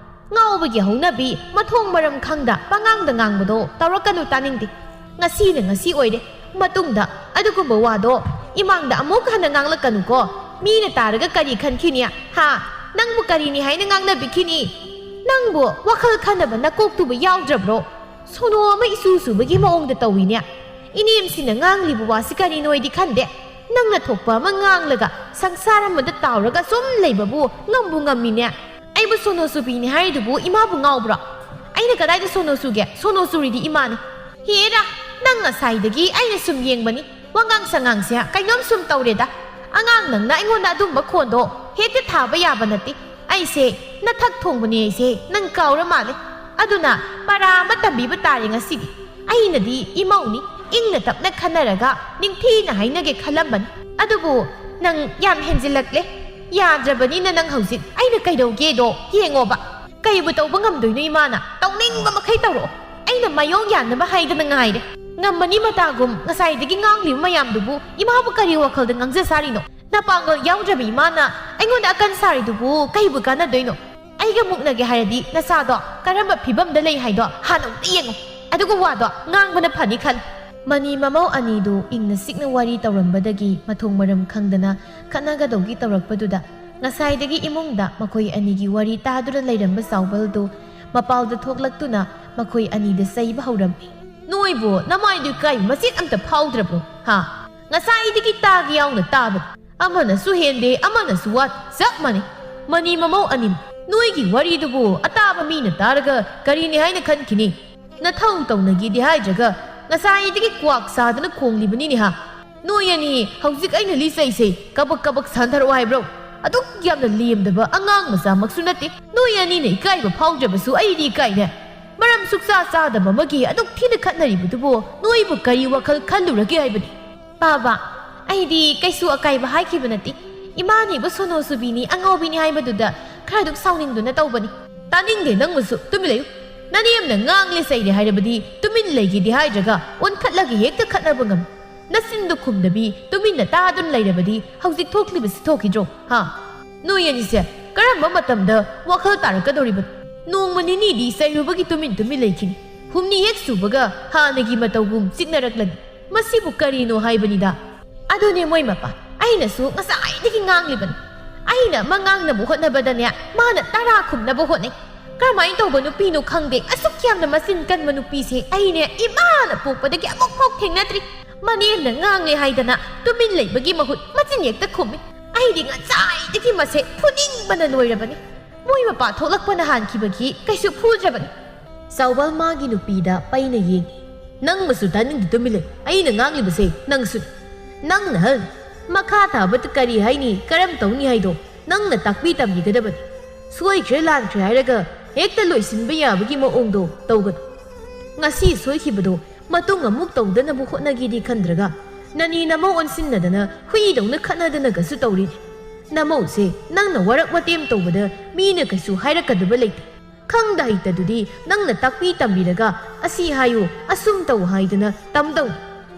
ꯉꯥꯎꯕꯒꯤ ꯍꯧꯅꯕꯤ ꯃꯊꯣꯡ ꯃꯔꯝ ꯈꯪꯗ ꯄꯉꯥꯡꯗ ꯉꯥꯡꯕꯗꯣ ꯇꯧꯔꯛꯀꯅꯨ ꯇꯥꯅꯤꯡꯗꯦ ꯉꯁꯤꯅ ꯉꯁꯤ ꯑꯣꯏꯔꯦ ꯃꯇꯨꯡꯗ ꯑꯗꯨꯒꯨꯝꯕ ꯋꯥꯗꯣ ꯏꯃꯥꯡꯗ ꯑꯃꯨꯛ ꯍꯟꯅ ꯉꯥꯡꯂꯛꯀꯅꯨꯀꯣ ꯃꯤꯅ ꯇꯥꯔꯒ ꯀꯔꯤ ꯈꯟꯈꯤꯅꯤ ꯅꯪꯕꯨ ꯀꯔꯤꯅꯤ ꯍꯥꯏꯅ ꯉꯥꯡꯅꯕꯤꯈꯤꯅꯤ ꯅꯪꯕꯨ ꯋꯥꯈꯜ ꯈꯟꯅꯕ ꯅꯀꯣꯛꯇꯨꯕꯨ ꯌꯥꯎꯗ꯭ꯔꯕ꯭ꯔꯣ ꯁꯣꯅꯣ ꯑꯃ ꯏꯁꯨ ꯁꯨꯕꯒꯤ ꯃꯑꯣꯡꯗ ꯇꯧꯋꯤꯅꯦ ꯏꯅꯦꯝꯁꯤꯅ ꯉꯥꯡꯂꯤꯕ ꯋꯥꯁꯤ ꯀꯔꯤꯅꯣꯏꯗꯤ ꯈꯟꯗꯦ ꯅꯪꯅ ꯊꯣꯛꯄ ꯑꯃ ꯉꯥꯡꯂꯒ ꯁꯪꯁꯥꯔ ꯑꯃꯗ ꯇꯥꯎꯔꯒ ꯁꯨꯝ ꯂꯩꯕꯕꯨ ꯉꯝꯕꯨ ꯉꯝꯃꯤꯅꯦ ꯑꯩꯕꯨ ꯁꯣꯅꯣ ꯁꯨꯕꯤꯅꯤ ꯍꯥꯏꯔꯤꯗꯨꯕꯨ ꯏꯃꯥꯕꯨ ꯉꯥꯎꯕ꯭ꯔꯣ ꯑꯩꯅ ꯀꯗꯥꯏꯗ ꯁꯣꯅꯣ ꯁꯨꯒꯦ ꯁꯣꯅꯣ ꯁꯨꯔꯤꯗꯤ ꯏꯃꯥꯅꯤ ꯍꯦꯔꯥ ꯅꯪ ꯉꯁꯥꯏꯗꯒꯤ ꯑꯩꯅ ꯁꯨꯝ ꯌꯦꯡꯕꯅꯤ ꯋꯥꯉꯥꯡ ꯁꯉꯥꯡꯁꯦ ꯀꯩꯅꯣꯝ ꯁꯨꯝ ꯇꯧꯔꯦꯗ ꯑꯉꯥꯡ ꯅꯪꯅ ꯑꯩꯉꯣꯟꯗ ꯑꯗꯨꯝꯕ ꯈꯣꯟꯗꯣ ꯍꯦꯛꯇ ꯊꯥꯕ ꯌꯥꯕ ꯅꯠꯇꯦ ꯑꯩꯁꯦ ꯅꯊꯛ ꯊꯣꯡꯕꯅꯤ ꯑꯩꯁꯦ ꯅꯪ ꯀꯥꯎꯔ ꯃꯥꯜꯂꯦ ꯑꯗꯨꯅ ꯄꯔꯥ ꯑꯃ ꯇꯝꯕꯤꯕ ꯇꯥꯔꯦ ꯉꯁꯤꯗꯤ ꯑꯩꯅꯗꯤ ꯏꯃꯧꯅꯤ ꯏꯪꯅ ꯇꯞꯅ ꯈꯟꯅꯔꯒ ꯅꯤꯡꯊꯤꯅ ꯍꯥꯏꯅꯒꯦ ꯈꯜꯂꯝꯕꯅꯤ ꯑꯗꯨꯕꯨ ꯅꯪ ꯌꯥꯝ ꯍꯦꯟꯖꯤꯜꯂꯛꯂꯦ ꯌꯥꯗ꯭ꯔꯕꯅꯤꯅ ꯅꯪ ꯍꯧꯖꯤꯛ ꯑꯩꯅ ꯀꯩꯗꯧꯒꯦꯗꯣ ꯌꯦꯡꯉꯣꯕ ꯀꯩꯕꯨ ꯇꯧꯕ ꯉꯝꯗꯣꯏꯅꯣ ꯏꯃꯥꯅ ꯇꯧꯅꯤꯡꯕ ꯃꯈꯩ ꯇꯧꯔꯛꯑꯣ ꯑꯩꯅ ꯃꯥꯌꯣꯡ ꯌꯥꯟꯅꯕ ꯍꯥꯏꯗꯅ ꯉꯥꯏꯔꯦ ꯉꯝꯃꯅꯤ ꯃꯇꯥꯒꯨꯝ ꯉꯁꯥꯏꯗꯒꯤ ꯉꯥꯡꯂꯤꯕ ꯃꯌꯥꯝꯗꯨꯕꯨ ꯏꯃꯥꯕꯨ ꯀꯔꯤ ꯋꯥꯈꯜꯗ ꯉꯥꯡꯖ ꯁꯥꯔꯤꯅꯣ ꯅꯄꯥꯡꯒꯜ ꯌꯥꯎꯗ꯭ꯔꯕ ꯏꯃꯥꯅ ꯑꯩꯉꯣꯟꯗ ꯑꯀꯟ ꯁꯥꯔꯤꯗꯨꯕꯨ ꯀꯩꯕꯨ ꯀꯥꯟꯅꯗꯣꯏꯅꯣ ꯑꯩꯒ ꯃꯨꯛꯅꯒꯦ ꯍꯥꯏꯔꯗꯤ ꯅꯁꯥꯗꯣ ꯀꯔꯝꯕ ꯐꯤꯕꯝꯗ ꯂꯩ ꯍꯥꯏꯗꯣ ꯍꯥꯟꯅ ꯑꯝꯇ ꯌꯦꯡꯉꯨ ꯑꯗꯨꯒ ꯋꯥꯗꯣ ꯉꯥꯡꯕꯅ ꯐꯅꯤ ꯈꯜ ꯃꯅꯤ ꯃꯃꯧ ꯑꯅꯤꯗꯨ ꯏꯪꯅ ꯆꯤꯛꯅ ꯋꯥꯔꯤ ꯇꯧꯔꯝꯕꯗꯒꯤ ꯃꯊꯣꯡ ꯃꯔꯝ ꯈꯪꯗꯅ ꯈꯠꯅꯒꯗꯧꯒꯤ ꯇꯧꯔꯛꯄꯗꯨꯗ ꯉꯁꯥꯏꯗꯒꯤ ꯏꯃꯨꯡꯗ ꯃꯈꯣꯏ ꯑꯅꯤꯒꯤ ꯋꯥꯔꯤ ꯇꯥꯗꯨꯅ ꯂꯩꯔꯝꯕ ꯆꯥꯎꯕꯜꯗꯨ ꯃꯄꯥꯜꯗ ꯊꯣꯛꯂꯛꯇꯨꯅ ꯃꯈꯣꯏ ꯑꯅꯤꯗ ꯆꯩꯕ ꯍꯧꯔꯝꯃꯤ ꯅꯣꯏꯕꯨ ꯅꯃꯥꯏꯗꯨ ꯀꯥꯏ ꯃꯆꯦꯠ ꯑꯝꯇ ꯐꯥꯎꯗ꯭ꯔꯕ꯭ꯔꯣ ꯍꯥ ꯉꯁꯥꯏꯗꯒꯤ ꯇꯥꯒꯦ ꯌꯥꯎꯅ ꯇꯥꯕ ꯑꯃꯅꯁꯨ ꯍꯦꯟꯗꯦ ꯑꯃꯅꯁꯨ ꯋꯥꯠ ꯆꯞ ꯃꯥꯟꯅꯩ ꯃꯅꯤ ꯃꯃꯧ ꯑꯅꯤ ꯅꯣꯏꯒꯤ ꯋꯥꯔꯤꯗꯨꯕꯨ ꯑꯇꯥꯕ ꯃꯤꯅ ꯇꯥꯔꯒ ꯀꯔꯤꯅꯤ ꯍꯥꯏꯅ ꯈꯟꯈꯤꯅꯤ ꯅꯊꯧ ꯇꯧꯅꯒꯤꯗꯤ ꯍꯥꯏꯗ꯭ꯔꯒ ꯉꯁꯥꯏꯗꯒꯤ ꯀ꯭ꯋꯥꯛ ꯁꯥꯗꯅ ꯈꯣꯡꯂꯤꯕꯅꯤꯅꯦ ꯍꯥ ꯅꯣꯏ ꯑꯅꯤ ꯍꯧꯖꯤꯛ ꯑꯩꯅ ꯂꯤꯆꯩꯁꯦ ꯀꯕꯛ ꯀꯕꯛ ꯁꯥꯟꯊꯔꯛꯑꯣ ꯍꯥꯏꯕ꯭ꯔꯣ ꯑꯗꯨꯛ ꯌꯥꯝꯅ ꯂꯦꯝꯗꯕ ꯑꯉꯥꯡ ꯃꯆꯥꯃꯛꯁꯨ ꯅꯠꯇꯦ ꯅꯣꯏ ꯑꯅꯤꯅ ꯏꯀꯥꯏꯕ ꯐꯥꯎꯗ꯭ꯔꯕꯁꯨ ꯑꯩꯗꯤ ꯏꯀꯥꯏꯅꯦ ꯃꯔꯝ ꯁꯨꯛꯆꯥ ꯆꯥꯗꯕ ꯑꯃꯒꯤ ꯑꯗꯨꯛ ꯊꯤꯅ ꯈꯠꯅꯔꯤꯕꯗꯨꯕꯨ ꯅꯣꯏꯕꯨ ꯀꯔꯤ ꯋꯥꯈꯜ ꯈꯜꯂꯨꯔꯒꯦ ꯍꯥꯏꯕꯅꯤ ꯕꯥꯕꯥ ꯑꯩꯗꯤ ꯀꯩꯁꯨ ꯑꯀꯥꯏꯕ ꯍꯥꯏꯈꯤꯕ ꯅꯠꯇꯦ ꯏꯃꯥꯅꯤꯕꯨ ꯁꯣꯅꯣ ꯁꯨꯕꯤꯅꯤ ꯑꯉꯥꯎꯕꯤꯅꯤ ꯍꯥꯏꯕꯗꯨꯗ ꯈꯔꯗꯨꯛ ꯁꯥꯎꯅꯤꯡꯗꯨꯅ ꯇꯧꯕꯅꯤ ꯇꯥꯅꯤꯡꯗꯦ ꯅꯪꯕꯨꯁꯨ ꯇꯨꯃꯤꯟ ꯂꯩꯌꯨ ꯅꯅꯦꯝꯅ ꯉꯥꯡꯂꯦ ꯆꯩꯔꯦ ꯍꯥꯏꯔꯕꯗꯤ ꯇꯨꯃꯤꯟ ꯂꯩꯒꯦꯗꯤ ꯍꯥꯏꯗ꯭ꯔꯒ ꯑꯣꯟꯈꯠꯂꯒ ꯍꯦꯛꯇ ꯈꯠꯅꯕ ꯉꯝꯃꯤ ꯅꯆꯤꯟꯗꯨ ꯈꯨꯝꯗꯕꯤ ꯇꯨꯃꯤꯟꯅ ꯇꯥꯗꯨꯅ ꯂꯩꯔꯕꯗꯤ ꯍꯧꯖꯤꯛ ꯊꯣꯛꯂꯤꯕꯁꯤ ꯊꯣꯛꯈꯤꯗ꯭ꯔꯣ ꯍꯥ ꯅꯣꯏ ꯑꯅꯤꯁꯦ ꯀꯔꯝꯕ ꯃꯇꯝꯗ ꯋꯥꯈꯜ ꯇꯥꯔꯛꯀꯗꯧꯔꯤꯕꯅꯣ ꯅꯣꯡꯃ ꯅꯤꯅꯤꯗꯤ ꯆꯩꯔꯨꯕꯒꯤ ꯇꯨꯃꯤꯟ ꯂꯩꯈꯤꯅꯤ ꯍꯨꯝꯅꯤ ꯍꯦꯛ ꯁꯨꯕꯒ ꯍꯥꯟꯅꯒꯤ ꯃꯇꯧꯒꯨꯝ ꯆꯤꯛꯅꯔꯛꯂꯅꯤ ꯃꯁꯤꯕꯨ ꯀꯔꯤꯅꯣ ꯍꯥꯏꯕꯅꯤꯗ ꯑꯗꯨꯅꯦ ꯃꯣꯏ ꯃꯄꯥ ꯑꯩꯅꯁꯨ ꯉꯁꯥꯏꯗꯒꯤ ꯉꯥꯡꯂꯤꯕꯅꯤ ꯑꯩꯅ ꯑꯃ ꯉꯥꯡꯅꯕ ꯍꯣꯠꯅꯕꯗꯅꯦ ꯃꯥꯅ 10 ꯈꯨꯝꯅꯕ ꯍꯣꯠꯅꯩ ꯀꯔꯝꯍꯥꯏꯅ ꯇꯧꯕ ꯅꯨꯄꯤꯅꯣ ꯈꯪꯗꯦ ꯑꯁꯨꯛ ꯌꯥꯝꯅ ꯃꯆꯤꯟ ꯀꯟꯕ ꯅꯨꯄꯤꯁꯦ ꯑꯩꯅꯦ ꯏꯃꯥꯅ ꯄꯣꯛꯄꯗꯒꯤ ꯑꯃꯨꯛꯐꯥꯎ ꯊꯦꯡꯅꯗ꯭ꯔꯤ ꯃꯅꯦꯝꯅ ꯉꯥꯡꯂꯦ ꯍꯥꯏꯗꯅ ꯇꯨꯃꯤꯟ ꯂꯩꯕꯒꯤ ꯃꯍꯨꯠ ꯃꯆꯤꯟ ꯍꯦꯛꯇ ꯈꯨꯝꯃꯤ ꯑꯩꯗꯤ ꯉꯁꯥꯏꯗꯒꯤ ꯃꯁꯦ ꯐꯨꯅꯤꯡꯕꯅ ꯂꯣꯏꯔꯕꯅꯤ ꯃꯣꯏ ꯃꯄꯥ ꯊꯣꯛꯂꯛꯄꯅ ꯍꯥꯟꯈꯤꯕꯒꯤ ꯀꯩꯁꯨ ꯐꯨꯗ꯭ꯔꯕꯅꯤ ꯆꯥꯎꯕꯜ ꯃꯥꯒꯤ ꯅꯨꯄꯤꯗ ꯄꯩꯅ ꯌꯦꯡꯉꯤ ꯅꯪꯕꯨꯁꯨ ꯇꯥꯅꯤꯡꯗꯦ ꯇꯨꯃꯤꯟ ꯂꯩ ꯑꯩꯅ ꯉꯥꯡꯂꯤꯕꯁꯦ ꯅꯪꯁꯨ ꯅꯪꯅ ꯍꯜ ꯃꯈꯥ ꯇꯥꯕꯗ ꯀꯔꯤ ꯍꯥꯏꯅꯤ ꯀꯔꯝ ꯇꯧꯅꯤ ꯍꯥꯏꯗꯣ ꯅꯪꯅ ꯇꯥꯛꯄꯤ ꯇꯝꯕꯤꯒꯗꯕꯅꯤ ꯁꯣꯏꯈ꯭ꯔꯦ ꯂꯥꯟꯈ꯭ꯔꯦ ꯍꯥꯏꯔꯒ ꯍꯦꯛꯇ ꯂꯣꯏꯁꯤꯟꯕ ꯌꯥꯕꯒꯤ ꯃꯑꯣꯡꯗꯣ ꯇꯧꯒꯅꯨ ꯉꯁꯤ ꯁꯣꯏꯈꯤꯕꯗꯣ ꯃꯇꯨꯡ ꯑꯃꯨꯛ ꯇꯧꯗꯅꯕ ꯍꯣꯠꯅꯒꯦꯗꯤ ꯈꯟꯗ꯭ꯔꯒ ꯅꯅꯤ ꯅꯃꯧ ꯑꯣꯟꯁꯤꯟꯅꯗꯅ ꯍꯨꯏꯗꯧꯅ ꯈꯠꯅꯗꯅꯒꯁꯨ ꯇꯧꯔꯤꯅꯤ ꯅꯃꯧꯁꯦ ꯅꯪꯅ ꯋꯥꯔꯛ ꯋꯥꯇꯦꯝ ꯇꯧꯕꯗ ꯃꯤꯅ ꯀꯩꯁꯨ ꯍꯥꯏꯔꯛꯀꯗꯕ ꯂꯩꯇꯦ ꯈꯪꯗ ꯍꯩꯇꯗꯨꯗꯤ ꯅꯪꯅ ꯇꯥꯛꯄꯤ ꯇꯝꯕꯤꯔꯒ ꯑꯁꯤ ꯍꯥꯏꯌꯨ ꯑꯁꯨꯝ ꯇꯧ ꯍꯥꯏꯗꯅ ꯇꯝꯗꯧ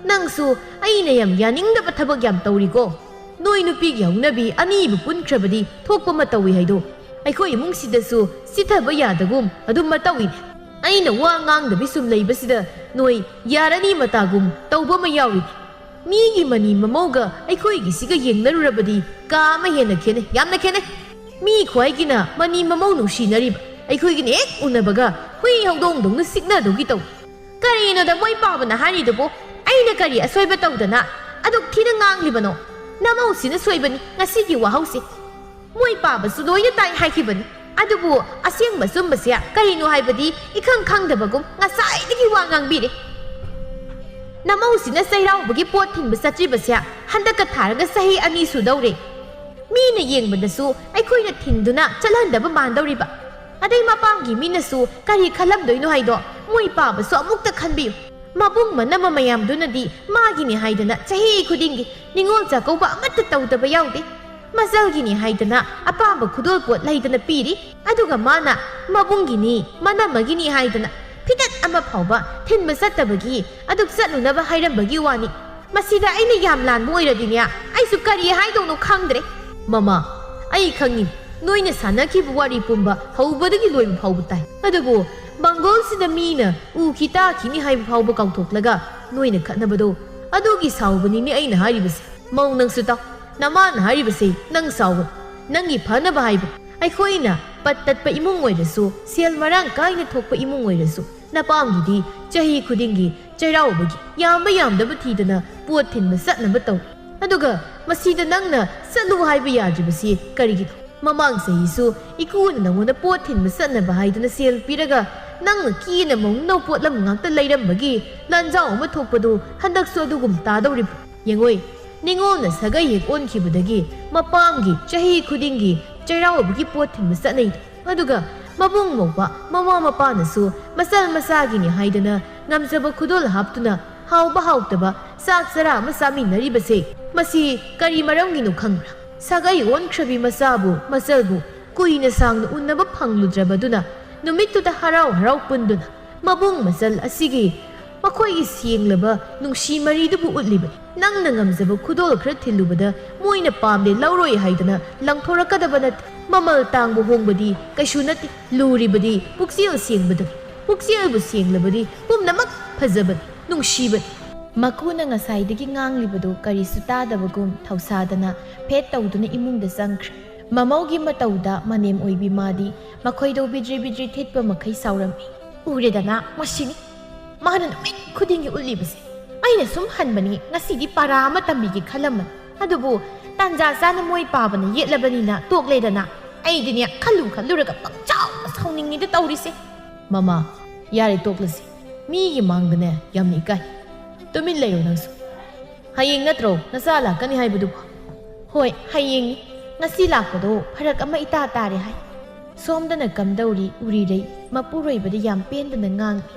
ꯅꯪꯁꯨ ꯑꯩꯅ ꯌꯥꯝ ꯌꯥꯅꯤꯡꯗꯕ ꯊꯕꯛ ꯌꯥꯝ ꯇꯧꯔꯤꯀꯣ ꯅꯣꯏ ꯅꯨꯄꯤꯒꯤ ꯍꯧꯅꯕꯤ ꯑꯅꯤꯕꯨ ꯄꯨꯟꯈ꯭ꯔꯕꯗꯤ ꯊꯣꯛꯄ ꯑꯃ ꯇꯧꯏ ꯍꯥꯏꯗꯣ ꯑꯩꯈꯣꯏ ꯏꯃꯨꯡꯁꯤꯗꯁꯨ ꯆꯤꯊꯕ ꯌꯥꯗꯒꯨꯝ ꯑꯗꯨꯝ ꯇꯧꯏꯅꯤ ꯑꯩꯅ ꯋꯥ ꯉꯥꯡꯗꯕꯤ ꯁꯨꯝ ꯂꯩꯕꯁꯤꯗ ꯅꯣꯏ ꯌꯥꯔꯅꯤ ꯃꯇꯥꯒꯨꯝ ꯇꯧꯕ ꯑꯃ ꯌꯥꯎꯔꯤꯅꯤ ꯃꯤꯒꯤ ꯃꯅꯤ ꯃꯃꯧꯒ ꯑꯩꯈꯣꯏꯒꯤꯁꯤꯒ ꯌꯦꯡꯅꯔꯨꯔꯕꯗꯤ ꯀꯥ ꯑꯃ ꯍꯦꯟꯅ ꯈꯦꯠꯅꯩ ꯌꯥꯝꯅ ꯈꯦꯠꯅꯩ ꯃꯤ ꯈ꯭ꯋꯥꯏꯒꯤꯅ ꯃꯅꯤ ꯃꯃꯧ ꯅꯨꯡꯁꯤꯅꯔꯤꯕ ꯑꯩꯈꯣꯏꯒꯤꯅ ꯍꯦꯛ ꯎꯅꯕꯒ ꯍꯨꯏ ꯍꯧꯗꯣꯡꯗꯧꯅ ꯁꯤꯛꯅꯗꯧꯒꯤ ꯇꯧ ꯀꯔꯤꯅꯣꯗ ꯃꯣꯏ ꯄꯥꯕꯅ ꯍꯥꯏꯔꯤꯗꯨꯕꯨ ꯑꯩꯅ ꯀꯔꯤ ꯑꯁꯣꯏꯕ ꯇꯧꯗꯅ ꯑꯗꯨꯛ ꯊꯤꯅ ꯉꯥꯡꯂꯤꯕꯅꯣ ꯅꯃꯧꯁꯤꯅ ꯁꯣꯏꯕꯅꯤ ꯉꯁꯤꯒꯤ ꯋꯥꯍꯧꯁꯤ ꯃꯣꯏ ꯄꯥꯕꯁꯨ ꯂꯣꯏꯅ ꯇꯥꯏ ꯍꯥꯏꯈꯤꯕꯅꯤ ꯑꯗꯨꯕꯨ ꯑꯁꯦꯡꯕ ꯆꯨꯝꯕꯁꯦ ꯀꯔꯤꯅꯣ ꯍꯥꯏꯕꯗꯤ ꯏꯈꯪ ꯈꯪꯗꯕꯒꯨꯝ ꯉꯁꯥꯏꯗꯒꯤ ꯋꯥ ꯉꯥꯡꯕꯤꯔꯦ ꯅꯃꯧꯁꯤꯅ ꯆꯩꯔꯥꯎꯕꯒꯤ ꯄꯣꯠ ꯊꯤꯟꯕ ꯆꯠꯇ꯭ꯔꯤꯕꯁꯦ ꯍꯟꯗꯛꯀ ꯊꯥꯔꯒ ꯆꯍꯤ 2 ꯁꯨꯗꯧꯔꯦ ꯃꯤꯅ ꯌꯦꯡꯕꯗꯁꯨ ꯑꯩꯈꯣꯏꯅ ꯊꯤꯟꯗꯨꯅ ꯆꯠꯍꯟꯗꯕ ꯃꯥꯟꯗꯧꯔꯤꯕ ꯑꯗꯩ ꯃꯄꯥꯝꯒꯤ ꯃꯤꯅꯁꯨ ꯀꯔꯤ ꯈꯜꯂꯝꯗꯣꯏꯅꯣ ꯍꯥꯏꯗꯣ ꯃꯣꯏ ꯄꯥꯕꯁꯨ ꯑꯃꯨꯛꯇ ꯈꯟꯕꯤꯌꯨ ꯃꯕꯨꯡ ꯃꯅꯝ ꯃꯌꯥꯝꯗꯨꯅꯗꯤ ꯃꯥꯒꯤꯅꯤ ꯍꯥꯏꯗꯅ ꯆꯍꯤ ꯈꯨꯗꯤꯡꯒꯤ ꯅꯤꯉꯣꯜ ꯆꯥꯛꯀꯧꯕ ꯑꯃꯠꯇ ꯇꯧꯗꯕ ꯌꯥꯎꯗꯦ ꯃꯆꯜꯒꯤꯅꯤ ꯍꯥꯏꯗꯅ ꯑꯄꯥꯝꯕ ꯈꯨꯗꯣꯜ ꯄꯣꯠ ꯂꯩꯗꯅ ꯄꯤꯔꯤ ꯑꯗꯨꯒ ꯃꯥꯅ ꯃꯕꯨꯡꯒꯤꯅꯤ ꯃꯅꯝꯃꯒꯤꯅꯤ ꯍꯥꯏꯗꯅ ꯐꯤꯗꯠ ꯑꯃ ꯐꯥꯎꯕ ꯊꯤꯟꯕ ꯆꯠꯇꯕꯒꯤ ꯑꯗꯨꯛ ꯆꯠꯂꯨꯅꯕ ꯍꯥꯏꯔꯝꯕꯒꯤ ꯋꯥꯅꯤ ꯃꯁꯤꯗ ꯑꯩꯅ ꯌꯥꯝ ꯂꯥꯟꯕ ꯑꯣꯏꯔꯗꯤꯅꯦ ꯑꯩꯁꯨ ꯀꯔꯤ ꯍꯥꯏꯗꯧꯅꯣ ꯈꯪꯗ꯭ꯔꯦ ꯃꯃꯥ ꯑꯩ ꯈꯪꯉꯤ ꯅꯣꯏꯅ ꯁꯥꯟꯅꯈꯤꯕ ꯋꯥꯔꯤ ꯄꯨꯝꯕ ꯍꯧꯕꯗꯒꯤ ꯂꯣꯏꯕ ꯐꯥꯎꯕ ꯇꯥꯏ ꯑꯗꯨꯕꯨ ꯃꯪꯒꯣꯜꯁꯤꯗ ꯃꯤꯅ ꯎꯈꯤ ꯇꯥꯈꯤꯅꯤ ꯍꯥꯏꯕ ꯐꯥꯎꯕ ꯀꯥꯎꯊꯣꯛꯂꯒ ꯅꯣꯏꯅ ꯈꯠꯅꯕꯗꯣ ꯑꯗꯨꯒꯤ ꯁꯥꯎꯕꯅꯤꯅꯦ ꯑꯩꯅ ꯍꯥꯏꯔꯤꯕꯁꯦ ꯃꯧ ꯅꯪꯁꯨ ꯇꯥꯎ ꯅꯃꯥꯅ ꯍꯥꯏꯔꯤꯕꯁꯦ ꯅꯪ ꯁꯥꯎꯕ ꯅꯪꯒꯤ ꯐꯅꯕ ꯍꯥꯏꯕ ꯑꯩꯈꯣꯏꯅ ꯄꯠ ꯇꯠꯄ ꯏꯃꯨꯡ ꯑꯣꯏꯔꯁꯨ ꯁꯦꯜ ꯃꯔꯥꯡ ꯀꯥꯏꯅ ꯊꯣꯛꯄ ꯏꯃꯨꯡ ꯑꯣꯏꯔꯁꯨ ꯅꯄꯥꯝꯒꯤꯗꯤ ꯆꯍꯤ ꯈꯨꯗꯤꯡꯒꯤ ꯆꯩꯔꯥꯎꯕꯒꯤ ꯌꯥꯝꯕ ꯌꯥꯝꯗꯕ ꯊꯤꯗꯅ ꯄꯣꯠ ꯊꯤꯟꯕ ꯆꯠꯅꯕ ꯇꯧ ꯑꯗꯨꯒ ꯃꯁꯤꯗ ꯅꯪꯅ ꯆꯠꯂꯨ ꯍꯥꯏꯕ ꯌꯥꯗ꯭ꯔꯤꯕꯁꯤ ꯀꯔꯤꯒꯤꯅꯣ ꯃꯃꯥꯡ ꯆꯍꯤꯁꯨ ꯏꯀꯨꯅ ꯅꯪꯉꯣꯟꯗ ꯄꯣꯠ ꯊꯤꯟꯕ ꯆꯠꯅꯕ ꯍꯥꯏꯗꯅ ꯁꯦꯜ ꯄꯤꯔꯒ ꯅꯪꯅ ꯀꯤꯅ ꯃꯧꯅꯧ ꯄꯣꯠꯂꯝ ꯉꯥꯛꯇ ꯂꯩꯔꯝꯕꯒꯤ ꯂꯥꯟꯖꯥꯎ ꯑꯃ ꯊꯣꯛꯄꯗꯨ ꯍꯟꯗꯛꯁꯨ ꯑꯗꯨꯒꯨꯝ ꯇꯥꯗꯧꯔꯤꯕ ꯌꯦꯡꯉꯣꯏ ꯅꯤꯉꯣꯜꯅ ꯁꯥꯒꯩ ꯍꯦꯛ ꯑꯣꯟꯈꯤꯕꯗꯒꯤ ꯃꯄꯥꯝꯒꯤ ꯆꯍꯤ ꯈꯨꯗꯤꯡꯒꯤ ꯆꯩꯔꯥꯎꯕꯒꯤ ꯄꯣꯠ ꯊꯤꯟꯕ ꯆꯠꯅꯩ ꯑꯗꯨꯒ ꯃꯕꯨꯡ ꯃꯧꯄꯥ ꯃꯃꯥ ꯃꯄꯥꯅꯁꯨ ꯃꯆꯜ ꯃꯆꯥꯒꯤꯅꯤ ꯍꯥꯏꯗꯅ ꯉꯝꯖꯕ ꯈꯨꯗꯣꯜ ꯍꯥꯞꯇꯨꯅ ꯍꯥꯎꯕ ꯍꯥꯎꯇꯕ ꯆꯥꯛ ꯆꯔꯥ ꯑꯃ ꯆꯥꯃꯤꯟꯅꯔꯤꯕꯁꯦ ꯃꯁꯤ ꯀꯔꯤ ꯃꯔꯝꯒꯤꯅꯣ ꯈꯪꯕ꯭ꯔꯥ ꯁꯥꯒꯩ ꯑꯣꯟꯈ꯭ꯔꯕꯤ ꯃꯆꯥꯕꯨ ꯃꯆꯜꯕꯨ ꯀꯨꯏꯅ ꯁꯥꯡꯅ ꯎꯟꯅꯕ ꯐꯪꯂꯨꯗ꯭ꯔꯕꯗꯨꯅ ꯅꯨꯃꯤꯠꯇꯨꯗ ꯍꯔꯥꯎ ꯍꯔꯥꯎ ꯄꯨꯟꯗꯨꯅ ꯃꯕꯨꯡ ꯃꯆꯜ ꯑꯁꯤꯒꯤ ꯃꯈꯣꯏꯒꯤ ꯁꯦꯡꯂꯕ ꯅꯨꯡꯁꯤ ꯃꯔꯤꯗꯨꯕꯨ ꯎꯠꯂꯤꯕꯅꯤ ꯅꯪꯅ ꯉꯝꯖꯕ ꯈꯨꯗꯣꯜ ꯈꯔ ꯊꯤꯜꯂꯨꯕꯗ ꯃꯣꯏꯅ ꯄꯥꯝꯗꯦ ꯂꯧꯔꯣꯏ ꯍꯥꯏꯗꯅ ꯂꯪꯊꯣꯔꯛꯀꯗꯕ ꯅꯠꯇꯦ ꯃꯃꯜ ꯇꯥꯡꯕ ꯍꯣꯡꯕꯗꯤ ꯀꯩꯁꯨ ꯅꯠꯇꯦ ꯂꯨꯔꯤꯕꯗꯤ ꯄꯨꯛꯆꯦꯜ ꯁꯦꯡꯕꯗꯅꯤ ꯄꯨꯛꯆꯦꯜꯕꯨ ꯁꯦꯡꯂꯕꯗꯤ ꯄꯨꯝꯅꯃꯛ ꯐꯖꯕꯅꯤ ꯅꯨꯡꯁꯤꯕꯅꯤ ꯃꯀꯨꯅ ꯉꯁꯥꯏꯗꯒꯤ ꯉꯥꯡꯂꯤꯕꯗꯨ ꯀꯔꯤꯁꯨ ꯇꯥꯗꯕꯒꯨꯝ ꯊꯧꯁꯥꯗꯅ ꯐꯦꯠ ꯇꯧꯗꯨꯅ ꯏꯃꯨꯡꯗ ꯆꯪꯈ꯭ꯔꯦ ꯃꯃꯧꯒꯤ ꯃꯇꯧꯗ ꯃꯅꯦꯝ ꯑꯣꯏꯕꯤ ꯃꯥꯗꯤ ꯃꯈꯣꯏꯗꯣ ꯕꯤꯗ꯭ꯔꯤ ꯕꯤꯗ꯭ꯔꯤ ꯊꯤꯠꯄ ꯃꯈꯩ ꯁꯥꯎꯔꯝꯃꯤ ꯎꯔꯦꯗꯅ ꯃꯁꯤꯅꯤ ꯃꯥꯅ ꯅꯨꯃꯤꯠ ꯈꯨꯗꯤꯡꯒꯤ ꯎꯠꯂꯤꯕꯁꯦ ꯑꯩꯅ ꯁꯨꯝ ꯍꯟꯕꯅꯤ ꯉꯁꯤꯗꯤ ꯄꯥꯔꯥ ꯑꯃ ꯇꯝꯕꯤꯒꯦ ꯈꯜꯂꯝꯕꯅꯤ ꯑꯗꯨꯕꯨ ꯇꯥꯟꯖꯥ ꯆꯥꯅ ꯃꯣꯏ ꯄꯥꯕꯅ ꯌꯦꯠꯂꯕꯅꯤꯅ ꯇꯣꯛꯂꯦꯗꯅ ꯑꯩꯗꯤꯅꯦ ꯈꯜꯂꯨꯔꯒ ꯄꯪꯆꯥꯎꯅ ꯁꯥꯎꯅꯤꯡꯉꯤꯗ ꯇꯧꯔꯤꯁꯦ ꯃꯃꯥ ꯌꯥꯔꯦ ꯇꯣꯛꯂꯁꯤ ꯃꯤꯒꯤ ꯃꯥꯡꯗꯅꯦ ꯌꯥꯝꯅ ꯏꯀꯥꯏ ꯇꯨꯃꯤꯟ ꯂꯩꯔꯣ ꯅꯪꯁꯨ ꯍꯌꯦꯡ ꯅꯠꯇ꯭ꯔꯣ ꯅꯆꯥ ꯂꯥꯛꯀꯅꯤ ꯍꯥꯏꯕꯗꯨꯕꯨ ꯍꯣꯏ ꯍꯌꯦꯡꯅꯤ ꯉꯁꯤ ꯂꯥꯛꯄꯗꯣ ꯐꯔꯛ ꯑꯃ ꯏꯇꯥ ꯇꯥꯔꯦ ꯍꯥꯏ ꯁꯣꯝꯗꯅ ꯀꯝꯗꯧꯔꯤ ꯎꯔꯤꯔꯩ ꯃꯄꯨꯔꯣꯏꯕꯗ ꯌꯥꯝ ꯄꯦꯟꯗꯅ ꯉꯥꯡꯉꯤ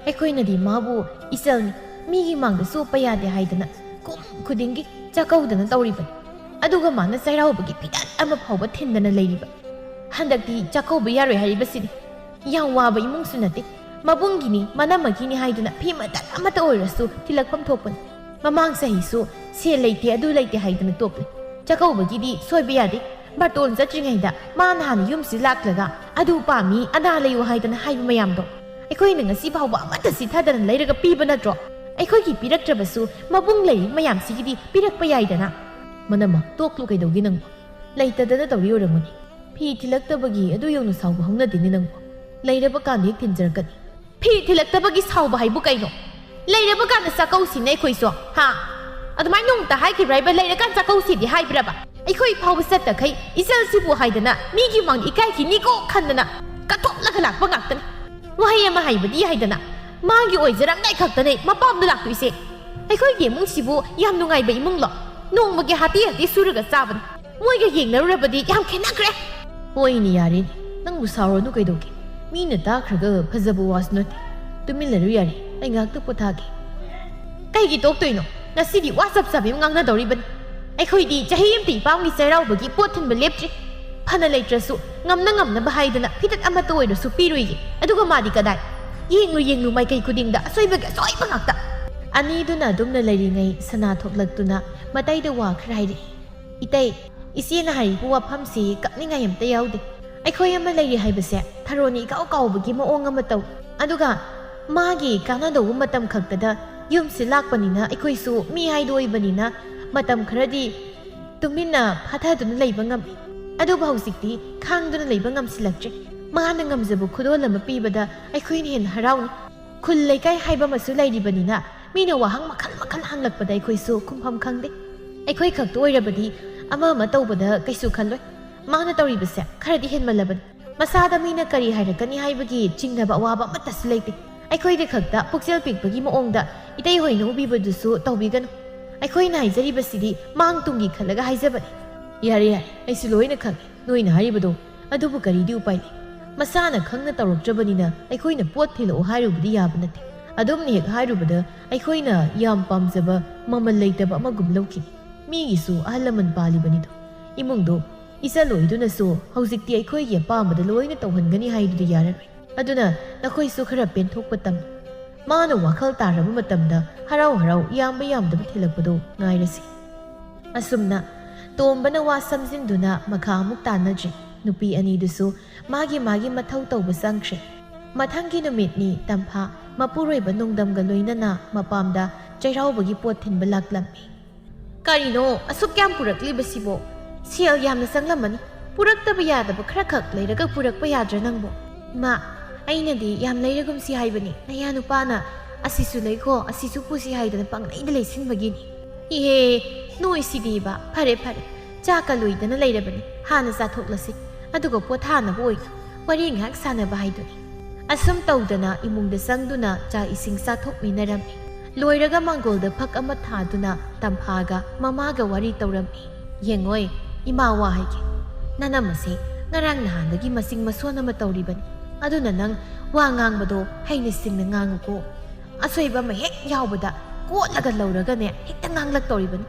ꯑꯩꯈꯣꯏꯅꯗꯤ ꯃꯥꯕꯨ ꯏꯆꯜꯅꯤ ꯃꯤꯒꯤ ꯃꯥꯡꯗ ꯆꯣꯞꯄ ꯌꯥꯗꯦ ꯍꯥꯏꯗꯅ ꯀꯨꯝ ꯈꯨꯗꯤꯡꯒꯤ ꯆꯥꯛꯀꯧꯗꯅ ꯇꯧꯔꯤꯕꯅꯤ ꯑꯗꯨꯒ ꯃꯥꯅ ꯆꯩꯔꯥꯎꯕꯒꯤ ꯐꯤꯗꯥꯠ ꯑꯃ ꯐꯥꯎꯕ ꯊꯤꯟꯗꯅ ꯂꯩꯔꯤꯕ ꯍꯟꯗꯛꯇꯤ ꯆꯥꯛꯀꯧꯕ ꯌꯥꯔꯣꯏ ꯍꯥꯏꯔꯤꯕꯁꯤꯅꯤ ꯌꯥꯝ ꯋꯥꯕ ꯏꯃꯨꯡꯁꯨ ꯅꯠꯇꯦ ꯃꯕꯨꯡꯒꯤꯅꯤ ꯃꯅꯝꯃꯒꯤꯅꯤ ꯍꯥꯏꯗꯨꯅ ꯐꯤ ꯃꯇꯠ ꯑꯃꯠꯇ ꯑꯣꯏꯔꯁꯨ ꯊꯤꯜꯂꯛꯐꯝ ꯊꯣꯛꯄꯅꯤ ꯃꯃꯥꯡ ꯆꯍꯤꯁꯨ ꯁꯦꯜ ꯂꯩꯇꯦ ꯑꯗꯨ ꯂꯩꯇꯦ ꯍꯥꯏꯗꯅ ꯇꯣꯛꯂꯦ ꯆꯥꯛꯀꯧꯕꯒꯤꯗꯤ ꯁꯣꯏꯕ ꯌꯥꯗꯦ ꯕꯥꯔꯇꯣꯟ ꯆꯠꯇ꯭ꯔꯤꯉꯩꯗ ꯃꯥꯅ ꯍꯥꯟꯅ ꯌꯨꯝꯁꯤ ꯂꯥꯛꯂꯒ ꯑꯗꯨ ꯄꯥꯝꯃꯤ ꯑꯗꯥ ꯂꯩꯌꯨ ꯍꯥꯏꯗꯅ ꯍꯥꯏꯕ ꯃꯌꯥꯝꯗꯣ ꯑꯩꯈꯣꯏꯅ ꯉꯁꯤ ꯐꯥꯎꯕ ꯑꯃꯠꯇ ꯁꯤꯊꯗꯅ ꯂꯩꯔꯒ ꯄꯤꯕ ꯅꯠꯇ꯭ꯔꯣ ꯑꯩꯈꯣꯏꯒꯤ ꯄꯤꯔꯛꯇ꯭ꯔꯕꯁꯨ ꯃꯕꯨꯡ ꯂꯩꯔꯤ ꯃꯌꯥꯝꯁꯤꯒꯤꯗꯤ ꯄꯤꯔꯛꯄ ꯌꯥꯏꯗꯅ ꯃꯅꯝꯃ ꯇꯣꯛꯂꯨ ꯀꯩꯗꯧꯒꯦ ꯅꯪꯕꯨ ꯂꯩꯇꯗꯅ ꯇꯧꯔꯤ ꯑꯣꯏꯔꯝꯒꯅꯤ ꯐꯤ ꯊꯤꯜꯂꯛꯇꯕꯒꯤ ꯑꯗꯨ ꯌꯧꯅ ꯁꯥꯎꯕ ꯍꯧꯅꯗꯦꯅꯦ ꯅꯪꯕꯨ ꯂꯩꯔꯕ ꯀꯥꯟꯗ ꯍꯦꯛ ꯊꯤꯟꯖꯔꯛꯀꯅꯤ ꯐꯤ ꯊꯤꯜꯂꯛꯇꯕꯒꯤ ꯁꯥꯎꯕ ꯍꯥꯏꯕꯨ ꯀꯩꯅꯣ ꯂꯩꯔꯕ ꯀꯥꯟꯗ ꯆꯥꯛꯀꯧꯁꯤꯅ ꯑꯩꯈꯣꯏꯁꯨ ꯍꯥ ꯑꯗꯨꯃꯥꯏꯅ ꯅꯣꯡꯇ ꯍꯥꯏꯈꯤꯕ꯭ꯔꯥ ꯍꯥꯏꯕ ꯂꯩꯔꯀꯥꯟ ꯆꯥꯛꯀꯧꯁꯤꯗꯤ ꯍꯥꯏꯕ꯭ꯔꯕ ꯑꯩꯈꯣꯏ ꯐꯥꯎꯕ ꯆꯠꯇꯈꯩ ꯏꯆꯜꯁꯤꯕꯨ ꯍꯥꯏꯗꯅ ꯃꯤꯒꯤ ꯃꯥꯡꯗ ꯏꯀꯥꯏꯈꯤꯅꯤꯀꯣ ꯈꯟꯗꯅ ꯀꯠꯊꯣꯛꯂꯒ ꯂꯥꯛꯄ ꯉꯥꯛꯇꯅꯤ ꯋꯥꯍꯩ ꯑꯃ ꯍꯥꯏꯕꯗꯤ ꯍꯥꯏꯗꯅ ꯃꯥꯒꯤ ꯑꯣꯏꯖꯔꯝꯗꯥꯏ ꯈꯛꯇꯅꯦ ꯃꯄꯥꯝꯗ ꯂꯥꯛꯇꯣꯏꯁꯦ ꯑꯩꯈꯣꯏꯒꯤ ꯏꯃꯨꯡꯁꯤꯕꯨ ꯌꯥꯝ ꯅꯨꯡꯉꯥꯏꯕ ꯏꯃꯨꯡꯂꯣ ꯅꯣꯡꯃꯒꯤ ꯍꯥꯇꯤ ꯁꯨꯔꯒ ꯆꯥꯕꯅꯤ ꯃꯣꯏꯒ ꯌꯦꯡꯅꯔꯨꯔꯕꯗꯤ ꯌꯥꯝ ꯈꯦꯠꯅꯈ꯭ꯔꯦ ꯍꯣꯏꯅꯦ ꯌꯥꯔꯦꯅꯦ ꯅꯪꯕꯨ ꯁꯥꯎꯔꯅꯨ ꯀꯩꯗꯧꯒꯦ ꯃꯤꯅ ꯇꯥꯈ꯭ꯔꯒ ꯐꯖꯕ ꯋꯥꯁꯨ ꯅꯠꯇꯦ ꯇꯨꯃꯤꯟꯅꯔꯨ ꯌꯥꯔꯦ ꯑꯩ ꯉꯥꯛꯇ ꯄꯣꯊꯥꯒꯦ ꯀꯩꯒꯤ ꯇꯣꯛꯇꯣꯏꯅꯣ ꯉꯁꯤꯗꯤ ꯋꯥ ꯆꯞ ꯆꯥꯕ ꯑꯃ ꯉꯥꯡꯅꯗꯧꯔꯤꯕꯅꯤ ꯑꯩꯈꯣꯏꯗꯤ ꯆꯍꯤ ꯑꯃꯇ ꯏꯄꯥꯝꯒꯤ ꯆꯩꯔꯥꯎꯕꯒꯤ ꯄꯣꯠ ꯊꯤꯟꯕ ꯂꯦꯞꯇ꯭ꯔꯤ ꯐꯅ ꯂꯩꯇ꯭ꯔꯁꯨ ꯉꯝꯅꯕ ꯍꯥꯏꯗꯅ ꯐꯤꯗꯠ ꯑꯃꯠꯇ ꯑꯣꯏꯔꯁꯨ ꯄꯤꯔꯣꯏꯒꯦ ꯑꯗꯨꯒ ꯃꯥꯗꯤ ꯀꯗꯥꯏ ꯌꯦꯡꯂꯨ ꯃꯥꯏꯀꯩ ꯈꯨꯗꯤꯡꯗ ꯑꯁꯣꯏꯕꯒꯤ ꯑꯁꯣꯏꯕ ꯉꯥꯛꯇ ꯑꯅꯤꯗꯨꯅ ꯑꯗꯨꯝꯅ ꯂꯩꯔꯤꯉꯩ ꯁꯅꯥ ꯊꯣꯛꯂꯛꯇꯨꯅ ꯃꯇꯩꯗ ꯋꯥ ꯈꯔ ꯍꯥꯏꯔꯛꯏ ꯏꯇꯩ ꯏꯆꯦꯅ ꯍꯥꯏꯔꯤꯕ ꯋꯥꯐꯝꯁꯤ ꯀꯞꯅꯤꯡꯉꯥꯏ ꯑꯝꯇ ꯌꯥꯎꯗꯦ ꯑꯩꯈꯣꯏ ꯑꯃ ꯂꯩꯔꯤ ꯍꯥꯏꯕꯁꯦ ꯊꯔꯣꯅꯤ ꯏꯀꯥꯎ ꯀꯥꯎꯕꯒꯤ ꯃꯑꯣꯡ ꯑꯃ ꯇꯧ ꯑꯗꯨꯒ ꯃꯥꯒꯤ ꯀꯥꯟꯅꯗꯧꯕ ꯃꯇꯝ ꯈꯛꯇꯗ ꯌꯨꯝꯁꯤ ꯂꯥꯛꯄꯅꯤꯅ ꯑꯩꯈꯣꯏꯁꯨ ꯃꯤ ꯍꯥꯏꯗꯣ ꯑꯣꯏꯕꯅꯤ나 ꯃꯇꯝ ꯈꯔꯗꯤ ꯇꯨꯃꯤꯟꯅ ꯐꯥꯊꯗꯨꯅ ꯂꯩꯕ ꯉꯝꯃꯤ ꯑꯗꯨꯕꯨ ꯍꯧꯖꯤꯛꯇꯤ ꯈꯥꯡꯗꯨꯅ ꯂꯩꯕ ꯉꯝꯁꯤꯜꯂꯛꯇ꯭ꯔꯦ ꯃꯥꯅ ꯉꯝꯖꯕ ꯈꯨꯗꯣꯜ ꯑꯃ ꯄꯤꯕꯗ ꯑꯩꯈꯣꯏꯅ ꯍꯦꯟꯅ ꯍꯔꯥꯎꯅꯤ ꯈꯨꯜ ꯂꯩꯀꯥꯏ ꯍꯥꯏꯕ ꯑꯃꯁꯨ ꯂꯩꯔꯤꯕꯅꯤꯅ ꯃꯤꯅ ꯋꯥꯍꯪ ꯃꯈꯜ ꯍꯪꯂꯛꯄꯗ ꯑꯩꯈꯣꯏꯁꯨ ꯈꯨꯝꯐꯝ ꯈꯪꯗꯦ ꯑꯩꯈꯣꯏ ꯈꯛꯇ ꯑꯣꯏꯔꯕꯗꯤ ꯑꯃ ꯇꯧꯕꯗ ꯀꯩꯁꯨ ꯈꯜꯂꯣꯏ ꯃꯥꯅ ꯇꯧꯔꯤꯕꯁꯦ ꯈꯔꯗꯤ ꯍꯦꯟꯃꯜꯂꯕꯅꯤ ꯃꯁꯥꯗ ꯃꯤꯅ ꯀꯔꯤ ꯍꯥꯏꯔꯛꯀꯅꯤ ꯍꯥꯏꯕꯒꯤ ꯆꯤꯡꯅꯕ ꯑꯋꯥꯕ ꯑꯃꯠꯇꯁꯨ ꯂꯩꯇꯦ ꯑꯩꯈꯣꯏꯗ ꯈꯛꯇ ꯄꯨꯛꯆꯦꯜ ꯄꯤꯛꯄꯒꯤ ꯃꯑꯣꯡꯗ ꯏꯇꯩ ꯍꯣꯏꯅ ꯎꯕꯤꯕꯗꯨꯁꯨ ꯇꯧꯕꯤꯒꯅꯨ ꯑꯩꯈꯣꯏꯅ ꯍꯥꯏꯖꯔꯤꯕꯁꯤꯗꯤ ꯃꯥꯡ ꯇꯨꯡꯒꯤ ꯈꯜꯂꯒ ꯍꯥꯏꯖꯕꯅꯤ ꯌꯥꯔꯦ ꯑꯩꯁꯨ ꯂꯣꯏꯅ ꯈꯪꯉꯦ ꯅꯣꯏꯅ ꯍꯥꯏꯔꯤꯕꯗꯣ ꯑꯗꯨꯕꯨ ꯀꯔꯤꯗꯤ ꯎꯄꯥꯏ ꯂꯩ ꯃꯁꯥꯅ ꯈꯪꯅ ꯇꯧꯔꯛꯇ꯭ꯔꯕꯅꯤꯅ ꯑꯩꯈꯣꯏꯅ ꯄꯣꯠ ꯊꯤꯜꯂꯛꯑꯣ ꯍꯥꯏꯔꯨꯕꯗꯤ ꯌꯥꯕ ꯅꯠꯇꯦ ꯑꯗꯨꯝꯅ ꯍꯦꯛ ꯍꯥꯏꯔꯨꯕꯗ ꯑꯩꯈꯣꯏꯅ ꯌꯥꯝ ꯄꯥꯝꯖꯕ ꯃꯃꯜ ꯂꯩꯇꯕ ꯑꯃꯒꯨꯝ ꯂꯧꯈꯤꯅꯤ ꯃꯤꯒꯤꯁꯨ ꯑꯍꯜ ꯂꯃꯟ ꯄꯥꯜꯂꯤꯕꯅꯤꯗꯣ ꯏꯃꯨꯡꯗꯣ ꯏꯆꯜꯂꯣꯏꯗꯨꯅꯁꯨ ꯍꯧꯖꯤꯛꯇꯤ ꯑꯩꯈꯣꯏꯒꯤ ꯑꯄꯥꯝꯕꯗ ꯂꯣꯏꯅ ꯇꯧꯍꯟꯒꯅꯤ ꯍꯥꯏꯗꯨꯗꯤ ꯌꯥꯔꯔꯣই ꯑꯗꯨꯅ ꯅꯈꯣꯏꯁꯨ ꯈꯔ ꯄꯦꯟꯊꯣꯛꯄ ꯇꯝꯃꯨ ꯃꯥꯅ ꯋꯥꯈꯜ ꯇꯥꯔꯕ ꯃꯇꯝꯗ ꯍꯔꯥꯎ ꯌꯥꯝꯕ ꯌꯥꯝꯗꯕ ꯊꯤꯜꯂꯛꯄꯗꯣ ꯉꯥꯏꯔꯁꯤ ꯑꯁꯨꯝꯅ ꯇꯣꯝꯕꯅ ꯋꯥ ꯁꯝꯖꯤꯟꯗꯨꯅ ꯃꯈꯥ ꯑꯃꯨꯛ ꯇꯥꯟꯅꯗ꯭ꯔꯤ ꯅꯨꯄꯤ ꯑꯅꯤꯗꯨꯁꯨ ꯃꯥꯒꯤ ꯃꯊꯧ ꯇꯧꯕ ꯆꯪꯈ꯭ꯔꯦ ꯃꯊꯪꯒꯤ ꯅꯨꯃꯤꯠꯅꯤ ꯇꯝꯐꯥ ꯃꯄꯨꯔꯣꯏꯕ ꯅꯣꯡꯗꯝꯒ ꯂꯣꯏꯅꯅ ꯃꯄꯥꯝꯗ ꯆꯩꯔꯥꯎꯕꯒꯤ ꯄꯣꯠ ꯊꯤꯟꯕ ꯂꯥꯛꯂꯝꯃꯤ ꯀꯔꯤꯅꯣ ꯑꯁꯨꯛ ꯌꯥꯝ ꯄꯨꯔꯛꯂꯤꯕꯁꯤꯕꯣ ꯁꯦꯜ ꯌꯥꯝꯅ ꯆꯪꯂꯝꯃꯅꯤ ꯄꯨꯔꯛꯇꯕ ꯌꯥꯗꯕ ꯈꯔ ꯈꯛ ꯂꯩꯔꯒ ꯄꯨꯔꯛꯄ ꯌꯥꯗ꯭ꯔꯥ ꯅꯪꯕꯣ ꯏꯃꯥ ꯑꯩꯅꯗꯤ ꯌꯥꯝ ꯂꯩꯔꯒꯨꯝꯁꯤ ꯍꯥꯏꯕꯅꯤ ꯅꯌꯥ ꯅꯨꯄꯥꯅ ꯑꯁꯤꯁꯨ ꯂꯩꯀꯣ ꯑꯁꯤꯁꯨ ꯄꯨꯁꯤ ꯍꯥꯏꯗꯅ ꯄꯪꯂꯩꯗ ꯂꯩꯁꯤꯟꯕꯒꯤꯅꯤ ꯏꯍꯦ ꯅꯣꯏꯁꯤꯗꯤꯕ ꯐꯔꯦ ꯆꯥꯛꯀ ꯂꯣꯏꯗꯅ ꯂꯩꯔꯕꯅꯤ ꯍꯥꯟꯅ ꯆꯥꯊꯣꯛꯂꯁꯤ ꯑꯗꯨꯒ ꯄꯣꯊꯥꯅꯕ ꯑꯣꯏꯅ ꯋꯥꯔꯤ ꯉꯥꯏꯍꯥꯛ ꯁꯥꯟꯅꯕ ꯍꯥꯏꯗꯨꯅꯤ ꯑꯁꯨꯝ ꯇꯧꯗꯅ ꯏꯃꯨꯡꯗ ꯆꯪꯗꯨꯅ ꯆꯥꯛ ꯏꯁꯤꯡ ꯆꯥꯊꯣꯛꯃꯤꯟꯅꯔꯝꯃꯤ ꯂꯣꯏꯔꯒ ꯃꯥꯡꯒꯣꯜꯗ ꯐꯛ ꯑꯃ ꯊꯥꯗꯨꯅ ꯇꯝꯐꯥꯒ ꯃꯃꯥꯒ ꯋꯥꯔꯤ ꯇꯧꯔꯝꯃꯤ ꯌꯦꯡꯉꯣꯏ ꯏꯃꯥ ꯋꯥ ꯍꯥꯏꯒꯦ ꯅꯅꯝꯃꯁꯦ ꯉꯔꯥꯡ ꯅꯍꯥꯟꯗꯒꯤ ꯃꯁꯤꯡ ꯃꯁꯣꯟ ꯑꯃ ꯇꯧꯔꯤꯕꯅꯤ ꯑꯗꯨꯅ ꯅꯪ ꯋꯥ ꯉꯥꯡꯕꯗꯣ ꯍꯩꯅ ꯁꯤꯡꯅ ꯉꯥꯡꯉꯨꯀꯣ ꯑꯁꯣꯏꯕ ꯑꯃ ꯍꯦꯛ ꯌꯥꯎꯕꯗ ꯀꯣꯠꯂꯒ ꯂꯧꯔꯒꯅꯦ ꯍꯦꯛꯇ ꯉꯥꯡꯂꯛꯇꯧꯔꯤꯕꯅꯤ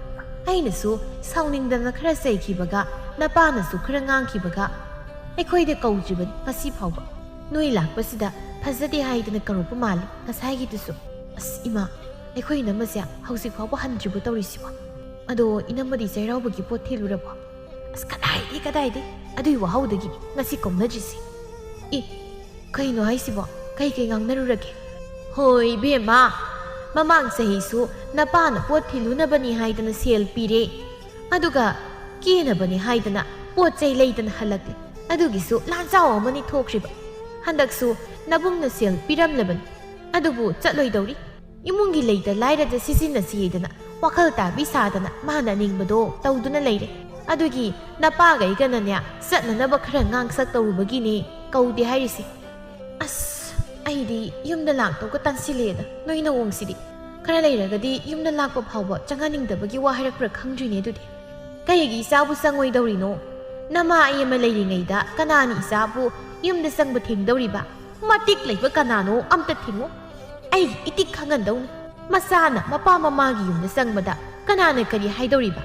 ꯑꯩꯅꯁꯨ ꯁꯥꯎꯅꯤꯡꯗꯅ ꯈꯔ ꯆꯩꯈꯤꯕꯒ ꯅꯄꯥꯅꯁꯨꯈꯔ ꯉꯥꯡꯈꯤꯕꯒ ꯑꯩꯈꯣꯏꯗ ꯀꯧꯗ꯭ꯔꯤꯕꯅꯤ ꯉꯁꯤ ꯐꯥꯎꯕ ꯅꯣꯏ ꯂꯥꯛꯄꯁꯤꯗ ꯐꯖꯗꯦ ꯍꯥꯏꯗꯅ ꯀꯧꯔꯛꯄ ꯃꯥꯜꯂꯤ ꯉꯁꯥꯏꯒꯤꯗꯨꯁꯨ ꯑꯁ ꯏꯃꯥ ꯑꯩꯈꯣꯏ ꯏꯅꯝꯃꯁꯦ ꯍꯧꯖꯤꯛ ꯐꯥꯎꯕ ꯍꯟꯗ꯭ꯔꯤꯕ ꯇꯧꯔꯤꯁꯤꯕꯣ ꯑꯗꯣ ꯏꯅꯝꯃꯗꯤ ꯆꯩꯔꯥꯎꯕꯒꯤ ꯄꯣꯠ ꯊꯤꯜꯂꯨꯔꯕꯣ ꯑꯁ ꯀꯗꯥꯏꯗꯩ ꯑꯗꯨꯏ ꯋꯥꯍꯧꯗꯒꯤꯅꯤ ꯉꯁꯤ ꯀꯧꯅꯗ꯭ꯔꯤꯁꯤ ꯀꯩꯅꯣ ꯍꯥꯏꯁꯤꯕꯣ ꯀꯩ ꯉꯥꯡꯅꯔꯨꯔꯒꯦ ꯍꯣꯏ ꯏꯕꯦꯝꯃ ꯃꯃꯥꯡ ꯆꯍꯤꯁꯨ ꯅꯄꯥꯅ ꯄꯣꯠ ꯊꯤꯜꯂꯨꯅꯕꯅꯤ ꯍꯥꯏꯗꯅ ꯁꯦꯜ ꯄꯤꯔꯦ ꯑꯗꯨꯒ ꯀꯦꯅꯕꯅꯤ ꯍꯥꯏꯗꯅ ꯄꯣꯠ ꯆꯩ ꯂꯩꯗꯅ ꯍꯜꯂꯛꯂꯦ ꯑꯗꯨꯒꯤꯁꯨ ꯂꯥꯟꯖꯥꯎ ꯑꯃꯅꯤ ꯊꯣꯛꯈ꯭ꯔꯤꯕ ꯍꯟꯗꯛꯁꯨ ꯅꯕꯨꯡꯅ ꯁꯦꯜ ꯄꯤꯔꯝꯂꯕꯅꯤ ꯑꯗꯨꯕꯨ ꯆꯠꯂꯣꯏꯗꯧꯔꯤ ꯏꯃꯨꯡꯒꯤ ꯂꯩꯇ ꯂꯥꯏꯔꯗ ꯁꯤꯖꯤꯟꯅꯁꯤꯗꯅ ꯋꯥꯈꯜ ꯇꯥꯕꯤ ꯁꯥꯗꯅ ꯃꯥꯅ ꯑꯅꯤꯡꯕꯗꯣ ꯇꯧꯗꯨꯅ ꯂꯩꯔꯦ ꯑꯗꯨꯒꯤ ꯅꯄꯥꯒꯩꯒꯅꯅꯦ ꯆꯠꯅꯅꯕ ꯈꯔ ꯉꯥꯡꯁꯛ ꯇꯧꯔꯨꯕꯒꯤꯅꯦ ꯀꯧꯗꯦ ꯍꯥꯏꯔꯤꯁꯤ ꯑꯁ ꯑꯩꯗꯤ ꯌꯨꯝꯗ ꯂꯥꯛꯇꯧꯒ ꯇꯥꯟꯁꯤꯜꯂꯦꯗ ꯅꯣꯏ ꯅꯋꯣꯡꯁꯤꯗꯤ ꯈꯔ ꯂꯩꯔꯒꯗꯤ ꯌꯨꯝꯗ ꯂꯥꯛꯄ ꯐꯥꯎꯕ ꯆꯪꯍꯟꯅꯤꯡꯗꯕꯒꯤ ꯋꯥ ꯍꯥꯏꯔꯛꯄ꯭ꯔꯥ ꯈꯪꯗ꯭ꯔꯤꯅꯦ ꯑꯗꯨꯗꯤ ꯀꯩꯒꯤ ꯏꯆꯥꯕꯨ ꯆꯪꯉꯣꯏꯗꯧꯔꯤꯅꯣ ꯅꯃꯥ ꯑꯩ ꯑꯃ ꯂꯩꯔꯤꯉꯩꯗ ꯀꯅꯥꯅ ꯏꯆꯥꯕꯨ ꯌꯨꯝꯗ ꯆꯪꯕ ꯊꯤꯡꯗꯧꯔꯤꯕ ꯃꯇꯤꯛ ꯂꯩꯕ ꯀꯅꯥꯅꯣ ꯑꯝꯇ ꯊꯤꯡꯉꯨ ꯑꯩꯒꯤ ꯏꯇꯤꯛ ꯈꯪꯍꯟꯗꯧꯅꯤ ꯃꯆꯥꯅ ꯃꯄꯥ ꯃꯃꯥꯒꯤ ꯌꯨꯝꯗ ꯆꯪꯕꯗ ꯀꯅꯥꯅ ꯀꯔꯤ ꯍꯥꯏꯗꯧꯔꯤꯕ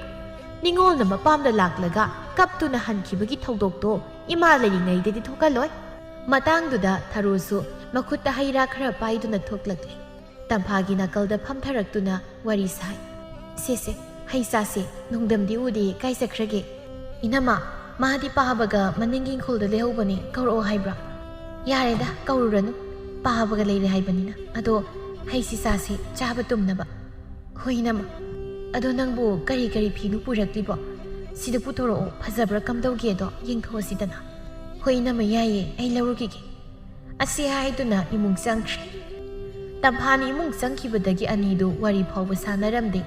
ꯅꯤꯡꯉꯣꯜꯅ ꯃꯄꯥꯝꯗ ꯂꯥꯛꯂꯒ ꯀꯞꯇꯨꯅ ꯍꯟꯈꯤꯕꯒꯤ ꯊꯧꯗꯣꯛꯇꯣ ꯏꯃꯥ ꯂꯩꯔꯤꯉꯩꯗꯗꯤ ꯊꯣꯛꯍꯜꯂꯣꯏ ꯃꯇꯥꯡꯗꯨꯗ ꯊꯔꯣꯁꯨ ꯃꯈꯨꯠꯇ ꯍꯩꯔꯥ ꯈꯔ ꯄꯥꯏꯗꯨꯅ ꯊꯣꯛꯂꯛꯂꯦ ꯇꯝꯐꯥꯒꯤ ꯅꯥꯀꯜꯗ ꯐꯝꯊꯔꯛꯇꯨꯅ ꯋꯥꯔꯤ ꯁꯥꯏ ꯁꯦ ꯍꯩ ꯆꯥꯁꯦ ꯅꯨꯡꯗꯝꯗꯤ ꯎꯗꯦ ꯀꯥꯏ ꯆꯠꯈ꯭ꯔꯒꯦ ꯏꯅꯝꯃ ꯃꯥꯗꯤ ꯄꯥꯕꯒ ꯃꯅꯤꯡꯒꯤ ꯏꯪꯈꯣꯜꯗ ꯂꯩꯍꯧꯕꯅꯦ ꯀꯧꯔꯛꯑꯣ ꯍꯥꯏꯕ꯭ꯔꯥ ꯌꯥꯔꯦꯗ ꯀꯧꯔꯨꯔꯅꯨ ꯄꯥꯕꯒ ꯂꯩꯔꯦ ꯍꯥꯏꯕꯅꯤꯅ ꯑꯗꯣ ꯍꯩꯁꯤ ꯆꯥꯁꯦ ꯆꯥꯕ ꯇꯨꯝꯅꯕ ꯍꯣꯏ ꯏꯅꯝꯃ ꯑꯗꯣ ꯅꯪꯕꯨ ꯀꯔꯤ ꯐꯤꯅꯨ ꯄꯨꯔꯛꯂꯤꯕꯣ ꯁꯤꯗ ꯄꯨꯊꯣꯔꯛꯑꯣ ꯐꯖꯕ꯭ꯔꯥ ꯀꯝꯗꯧꯒꯦꯗꯣ ꯌꯦꯡꯊꯣꯛꯑꯁꯤꯗꯅ ꯍꯣꯏ ꯏꯅꯝꯃ ꯌꯥꯏꯌꯦ ꯑꯩ ꯂꯧꯔꯨꯈꯤꯒꯦ ꯑꯁꯤ ꯍꯥꯏꯗꯨꯅ ꯏꯃꯨꯡ ꯆꯪꯈ꯭ꯔꯦ ꯇꯝꯐꯥꯅ ꯏꯃꯨꯡ ꯆꯪꯈꯤꯕꯗꯒꯤ ꯑꯅꯤꯗꯨ ꯋꯥꯔꯤ ꯐꯥꯎꯕ ꯁꯥꯟꯅꯔꯝꯗꯦ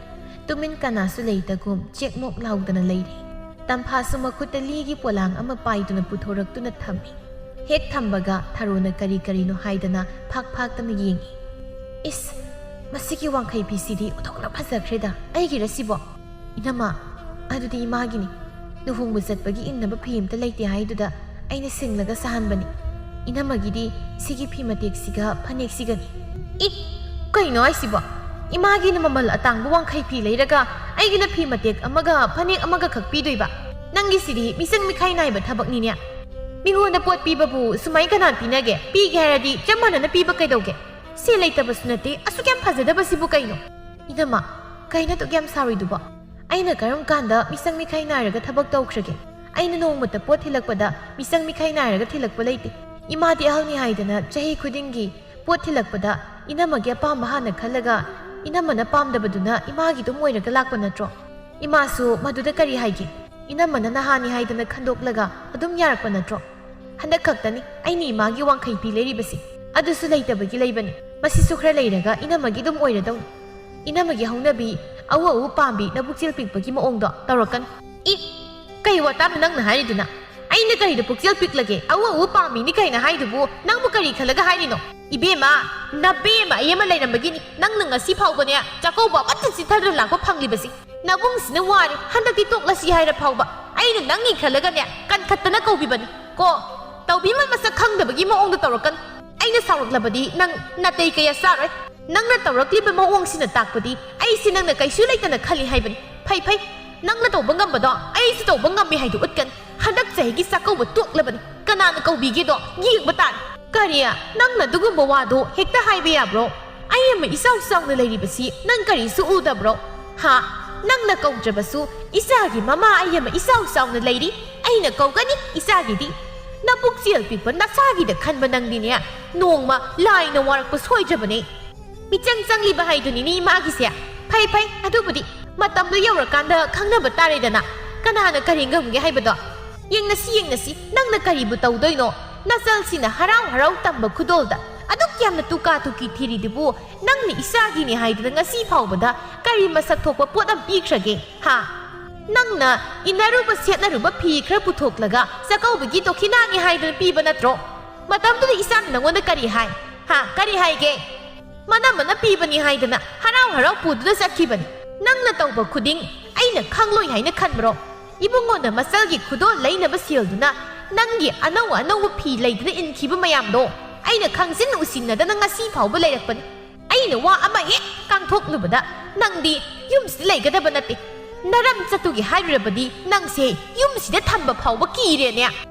ꯇꯨꯃꯤꯟ ꯀꯅꯥꯁꯨ ꯂꯩꯇꯒꯨꯝ ꯆꯦꯛꯃꯣꯛ ꯂꯥꯎꯗꯅ ꯂꯩꯔꯦ ꯇꯝꯐꯥꯁꯨ ꯃꯈꯨꯠꯇ ꯂꯤꯒꯤ ꯄꯣꯂꯥꯡ ꯑꯃ ꯄꯥꯏꯗꯨꯅ ꯄꯨꯊꯣꯔꯛꯇꯨꯅ ꯊꯝꯃꯤ ꯍꯦꯛ ꯊꯝꯕꯒ ꯊꯔꯣꯅ ꯀꯔꯤꯅꯣ ꯍꯥꯏꯗꯅ ꯐꯥꯛꯇꯅ ꯌꯦꯡꯉꯤ ꯏꯁ ꯃꯁꯤꯒꯤ ꯋꯥꯡꯈꯩ ꯐꯤꯁꯤꯗꯤ ꯑꯣꯟꯊꯣꯛꯅ ꯐꯖꯈ꯭ꯔꯦꯗ ꯑꯩꯒꯤꯔ ꯁꯤꯕꯣ ꯏꯅꯝꯃ ꯑꯗꯨꯗꯤ ꯏꯃꯥꯒꯤꯅꯤ ꯂꯨꯍꯣꯡꯕ ꯆꯠꯄꯒꯤ ꯏꯟꯅꯕ ꯐꯤ ꯑꯃꯇ ꯂꯩꯇꯦ ꯍꯥꯏꯗꯨꯗ ꯑꯩꯅ ꯁꯤꯡꯂꯒ ꯁꯥꯍꯟꯕꯅꯤ ꯏꯅꯝꯃꯒꯤꯗꯤ ꯁꯤꯒꯤ ꯐꯤ ꯃꯇꯦꯛꯁꯤꯒ ꯐꯅꯦꯛꯁꯤꯒꯅꯤ ꯀꯩꯅꯣ ꯍꯥꯏꯁꯤꯕꯣ ꯏꯃꯥꯒꯤꯅ ꯃꯃꯜ ꯑꯇꯥꯡꯕ ꯋꯥꯡꯈꯩ ꯐꯤ ꯂꯩꯔꯒ ꯑꯩꯒꯤꯅ ꯐꯤ ꯃꯇꯦꯛ ꯑꯃꯒ ꯐꯅꯦꯛ ꯑꯃꯒ ꯈꯛ ꯄꯤꯗꯣꯏꯕ ꯅꯪꯒꯤꯁꯤꯗꯤ ꯃꯤꯆꯪ ꯃꯤꯈꯥꯏ ナꯏꯕ ꯊꯕꯛꯅꯤꯅꯦ ꯃꯤꯉꯣꯟꯗ ꯄꯣꯠ ꯄꯤꯕꯕꯨ ꯁꯨꯃꯥꯏ ꯀꯅꯥ ꯄꯤꯅꯒꯦ ꯄꯤꯒꯦ ꯍꯥꯏꯔꯗꯤ ꯆꯞ ꯃꯥꯟꯅꯅ ꯄꯤꯕ ꯀꯩꯗꯧꯒꯦ ꯁꯤ ꯂꯩꯇꯕꯁꯨ ꯅꯠꯇꯦ ꯑꯁꯨꯛ ꯌꯥꯝ ꯐꯖꯗꯕꯁꯤꯕꯨ ꯀꯩꯅꯣ ꯏꯅꯝꯃ ꯀꯩꯅꯣ ꯇꯨꯛ ꯌꯥꯝ ꯁꯥꯎꯔꯤꯗꯨꯕꯣ ꯑꯩꯅ ꯀꯔꯝ ꯀꯥꯟꯗ ꯃꯤꯆꯪ ꯃꯤꯈꯥꯏ ꯅꯥꯏꯔꯒ ꯊꯕꯛ ꯇꯧꯈ꯭ꯔꯒꯦ ꯑꯩꯅ ꯅꯣꯡꯃꯇ ꯄꯣꯠ ꯊꯤꯜꯂꯛꯄꯗ ꯃꯤꯆꯪ ꯃꯤꯈꯥꯏ ꯅꯥꯏꯔꯒ ꯊꯤꯜꯂꯛꯄ ꯂꯩꯇꯦ ꯏꯃꯥꯗꯤ ꯑꯍꯜꯅꯤ ꯍꯥꯏꯗꯅ ꯆꯍꯤ ꯈꯨꯗꯤꯡꯒꯤ ꯄꯣꯠ ꯊꯤꯜꯂꯛꯄꯗ ꯏꯅꯝꯃꯒꯤ ꯑꯄꯥꯝꯕ ꯍꯥꯟꯅ ꯈꯜꯂꯒ ꯏꯅꯝꯃꯅ ꯄꯥꯝꯗꯕꯗꯨꯅ ꯏꯃꯥꯒꯤꯗꯨꯝ ꯑꯣꯏꯔꯒ ꯂꯥꯛꯄ ꯅꯠꯇ꯭ꯔꯣ ꯏꯃꯥꯁꯨ ꯃꯗꯨꯗ ꯀꯔꯤ ꯍꯥꯏꯒꯦ ꯏꯅꯝꯃꯅ ꯅꯍꯥꯟꯅꯤ ꯍꯥꯏꯗꯅ ꯈꯟꯗꯣꯛꯂꯒ ꯑꯗꯨꯝ ꯌꯥꯔꯛꯄ ꯅꯠꯇ꯭ꯔꯣ ꯍꯟꯗꯛ ꯈꯛꯇꯅꯤ ꯑꯩꯅ ꯏꯃꯥꯒꯤ ꯋꯥꯡꯈꯩ ꯐꯤ ꯂꯩꯔꯤꯕꯁꯤ ꯑꯗꯨꯁꯨ ꯂꯩꯇꯕꯒꯤ ꯂꯩꯕꯅꯤ ꯃꯁꯤꯁꯨ ꯈꯔ ꯂꯩꯔꯒ ꯏꯅꯝꯃꯒꯤ ꯑꯗꯨꯝ ꯑꯣꯏꯔꯗꯧꯅꯤ ꯏꯅꯝꯃꯒꯤ ꯍꯧꯅꯕꯤ ꯑꯎ ꯄꯥꯝꯕꯤ ꯅꯕꯨꯛꯆꯦꯜ ꯄꯤꯛꯄꯒꯤ ꯃꯑꯣꯡꯗꯣ ꯇꯧꯔꯛꯀꯅꯤ ꯀꯩ ꯋꯥꯇꯥꯅꯣ ꯅꯪꯅ ꯍꯥꯏꯔꯤꯗꯨꯅ ꯑꯩꯅ ꯀꯔꯤꯗ ꯄꯨꯛꯆꯦꯜ ꯄꯤꯛꯂꯒꯦ ꯑꯎ ꯄꯥꯝꯕꯤꯅꯤ ꯀꯩꯅ ꯍꯥꯏꯗꯨꯕꯨ ꯅꯪꯕꯨ ꯀꯔꯤ ꯈꯜꯂꯒ ꯍꯥꯏꯔꯤꯅꯣ ꯏꯕꯦꯝꯃ ꯅꯕꯦꯝꯃ ꯑꯩ ꯑꯃ ꯂꯩꯔꯝꯕꯒꯤꯅꯤ ꯅꯪꯅ ꯉꯁꯤ ꯐꯥꯎꯕꯅꯦ ꯆꯥꯛꯀꯧꯕ ꯑꯃꯠꯇ ꯆꯤꯊꯗꯅ ꯂꯥꯛꯄ ꯐꯪꯂꯤꯕꯁꯤ ꯅꯕꯨꯡꯁꯤꯅ ꯋꯥꯔꯦ ꯍꯟꯗꯛꯇꯤ ꯇꯣꯛꯂꯁꯤ ꯍꯥꯏꯔ ꯐꯥꯎꯕ ꯑꯩꯅ ꯅꯪꯒꯤ ꯈꯜꯂꯒꯅꯦ ꯀꯟꯈꯠꯇꯅ ꯀꯧꯕꯤꯕꯅꯤ ꯀꯣ ꯇꯧꯕꯤꯃꯟ ꯃꯁꯛ ꯈꯪꯗꯕꯒꯤ ꯃꯑꯣꯡꯗ ꯇꯧꯔꯛꯀꯅꯤ ꯑꯩꯅ ꯁꯥꯎꯔꯛꯂꯕꯗꯤ ꯅꯪ ꯅꯥꯇꯩ ꯀꯌꯥ ꯆꯥꯔꯣꯏ ꯅꯪꯅ ꯇꯧꯔꯛꯂꯤꯕ ꯃꯑꯣꯡꯁꯤꯅ ꯇꯥꯛꯄꯗꯤ ꯑꯩꯁꯤ ꯅꯪꯅ ꯀꯩꯁꯨ ꯂꯩꯇꯅ ꯈꯜꯂꯤ ꯍꯥꯏꯕꯅꯤ ꯐꯩ ꯅꯪꯅ ꯇꯧꯕ ꯉꯝꯕꯗꯣ ꯑꯩꯁꯨ ꯇꯧꯕ ꯉꯝꯃꯤ ꯍꯥꯏꯗꯨ ꯎꯠꯀꯅꯤ ꯍꯟꯗꯛ ꯆꯍꯤꯒꯤ ꯆꯥꯛꯀꯧꯕ ꯇꯣꯛꯂꯕꯅꯤ ꯀꯅꯥꯅ ꯀꯧꯕꯤꯒꯦꯗꯣ ꯌꯦꯡꯕ ꯇꯥꯔꯦ ꯀꯔꯤ ꯅꯪꯅ ꯑꯗꯨꯒꯨꯝꯕ ꯋꯥꯗꯣ ꯍꯦꯛꯇ ꯍꯥꯏꯕ ꯌꯥꯕ꯭ꯔꯣ ꯑꯩ ꯑꯃ ꯏꯆꯥꯎ ꯆꯥꯎꯅ ꯂꯩꯔꯤꯕꯁꯤ ꯅꯪ ꯀꯔꯤꯁꯨ ꯎꯗꯕ꯭ꯔꯣ ꯅꯪꯅ ꯀꯧꯗ꯭ꯔꯕꯁꯨ ꯏꯆꯥꯒꯤ ꯃꯃꯥ ꯑꯩ ꯑꯃ ꯏꯆꯥꯎ ꯆꯥꯎꯅ ꯂꯩꯔꯤ ꯑꯩꯅ ꯀꯧꯒꯅꯤ ꯏꯆꯥꯒꯤꯗꯤ ꯅꯄꯨꯛꯆꯦꯜ ꯄꯤꯛꯄ ꯅꯆꯥꯒꯤꯗ ꯈꯟꯕ ꯅꯪꯗꯤꯅꯦ ꯅꯣꯡꯃ ꯂꯥꯏꯅ ꯋꯥꯔꯛꯄ ꯁꯣꯏꯗ꯭ꯔꯕꯅꯦ ꯃꯤꯆꯪ ꯆꯪꯂꯤꯕ ꯍꯥꯏꯗꯨꯅꯤꯅꯦ ꯏꯃꯥꯒꯤꯁꯦ ꯐꯩ ꯑꯗꯨꯕꯨꯗꯤ ꯃꯇꯝꯗꯣ ꯌꯧꯔꯀꯥꯟꯗ ꯈꯪꯅꯕ ꯇꯥꯔꯦꯗꯅ ꯀꯅꯥꯅ ꯀꯔꯤ ꯉꯝꯒꯦ ꯍꯥꯏꯕꯗꯣ ꯌꯦꯡꯅꯁꯤ ꯅꯪꯅ ꯀꯔꯤꯕꯨ ꯇꯧꯗꯣꯏꯅꯣ ꯅꯆꯜꯁꯤꯅ ꯍꯔꯥꯎ ꯇꯝꯕ ꯈꯨꯗꯣꯜꯗ ꯑꯗꯨꯛ ꯌꯥꯝꯅ ꯇꯨꯀꯥ ꯇꯨꯀꯤ ꯊꯤꯔꯤꯗꯨꯕꯨ ꯅꯪꯅ ꯏꯆꯥꯒꯤꯅꯤ ꯍꯥꯏꯗꯅ ꯉꯁꯤ ꯐꯥꯎꯕꯗ ꯀꯔꯤ ꯃꯁꯛ ꯊꯣꯛꯄ ꯄꯣꯠ ꯑꯃ ꯄꯤꯈ꯭ꯔꯒꯦ ꯅꯪꯅ ꯏꯟꯅꯔꯨꯕ ꯁꯦꯠꯅꯔꯨꯕ ꯐꯤ ꯈꯔ ꯄꯨꯊꯣꯛꯂꯒ ꯆꯥꯛꯀꯧꯕꯒꯤ ꯗꯣꯈꯤꯅꯥꯅꯤ ꯍꯥꯏꯗꯅ ꯄꯤꯕ ꯅꯠꯇ꯭ꯔꯣ ꯃꯇꯝꯗꯨꯗ ꯏꯆꯥꯅ ꯅꯪꯉꯣꯟꯗ ꯀꯔꯤ ꯍꯥꯏ ꯀꯔꯤ ꯍꯥꯏꯒꯦ ꯃꯅꯝꯃꯅ ꯄꯤꯕꯅꯤ ꯍꯥꯏꯗꯅ ꯍꯔꯥꯎ ꯄꯨꯗꯨꯅ ꯆꯠꯈꯤꯕꯅꯤ ꯅꯪꯅ ꯇꯧꯕ ꯈꯨꯗꯤꯡ ꯑꯩꯅ ꯈꯪꯂꯣꯏ ꯍꯥꯏꯅ ꯈꯟꯕ꯭ꯔꯣ ꯏꯕꯨꯡꯉꯣꯅ ꯃꯆꯜꯒꯤ ꯈꯨꯗꯣꯜ ꯂꯩꯅꯕ ꯁꯦꯜꯗꯨꯅ ꯅꯪꯒꯤ ꯑꯅꯧꯕ ꯐꯤ ꯂꯩꯗꯨꯅ ꯏꯟꯈꯤꯕ ꯃꯌꯥꯝꯗꯣ ꯑꯩꯅ ꯈꯪꯖꯤꯟ ꯎꯁꯤꯟꯅꯗꯅ ꯉꯁꯤ ꯐꯥꯎꯕ ꯂꯩꯔꯛꯄꯅꯤ ꯑꯩꯅ ꯋꯥ ꯑꯃ ꯍꯦꯛ ꯀꯥꯡꯊꯣꯛꯂꯨꯕꯗ ꯅꯪꯗꯤ ꯌꯨꯝꯁꯤꯗ ꯂꯩꯒꯗꯕ ꯅꯠꯇꯦ ꯅꯔꯝ ꯆꯠꯇꯨꯒꯤ ꯍꯥꯏꯔꯨꯔꯕꯗꯤ ꯅꯪꯁꯦ ꯌꯨꯝꯁꯤꯗ ꯊꯝꯕ ꯐꯥꯎꯕ ꯀꯤꯔꯦꯅꯦ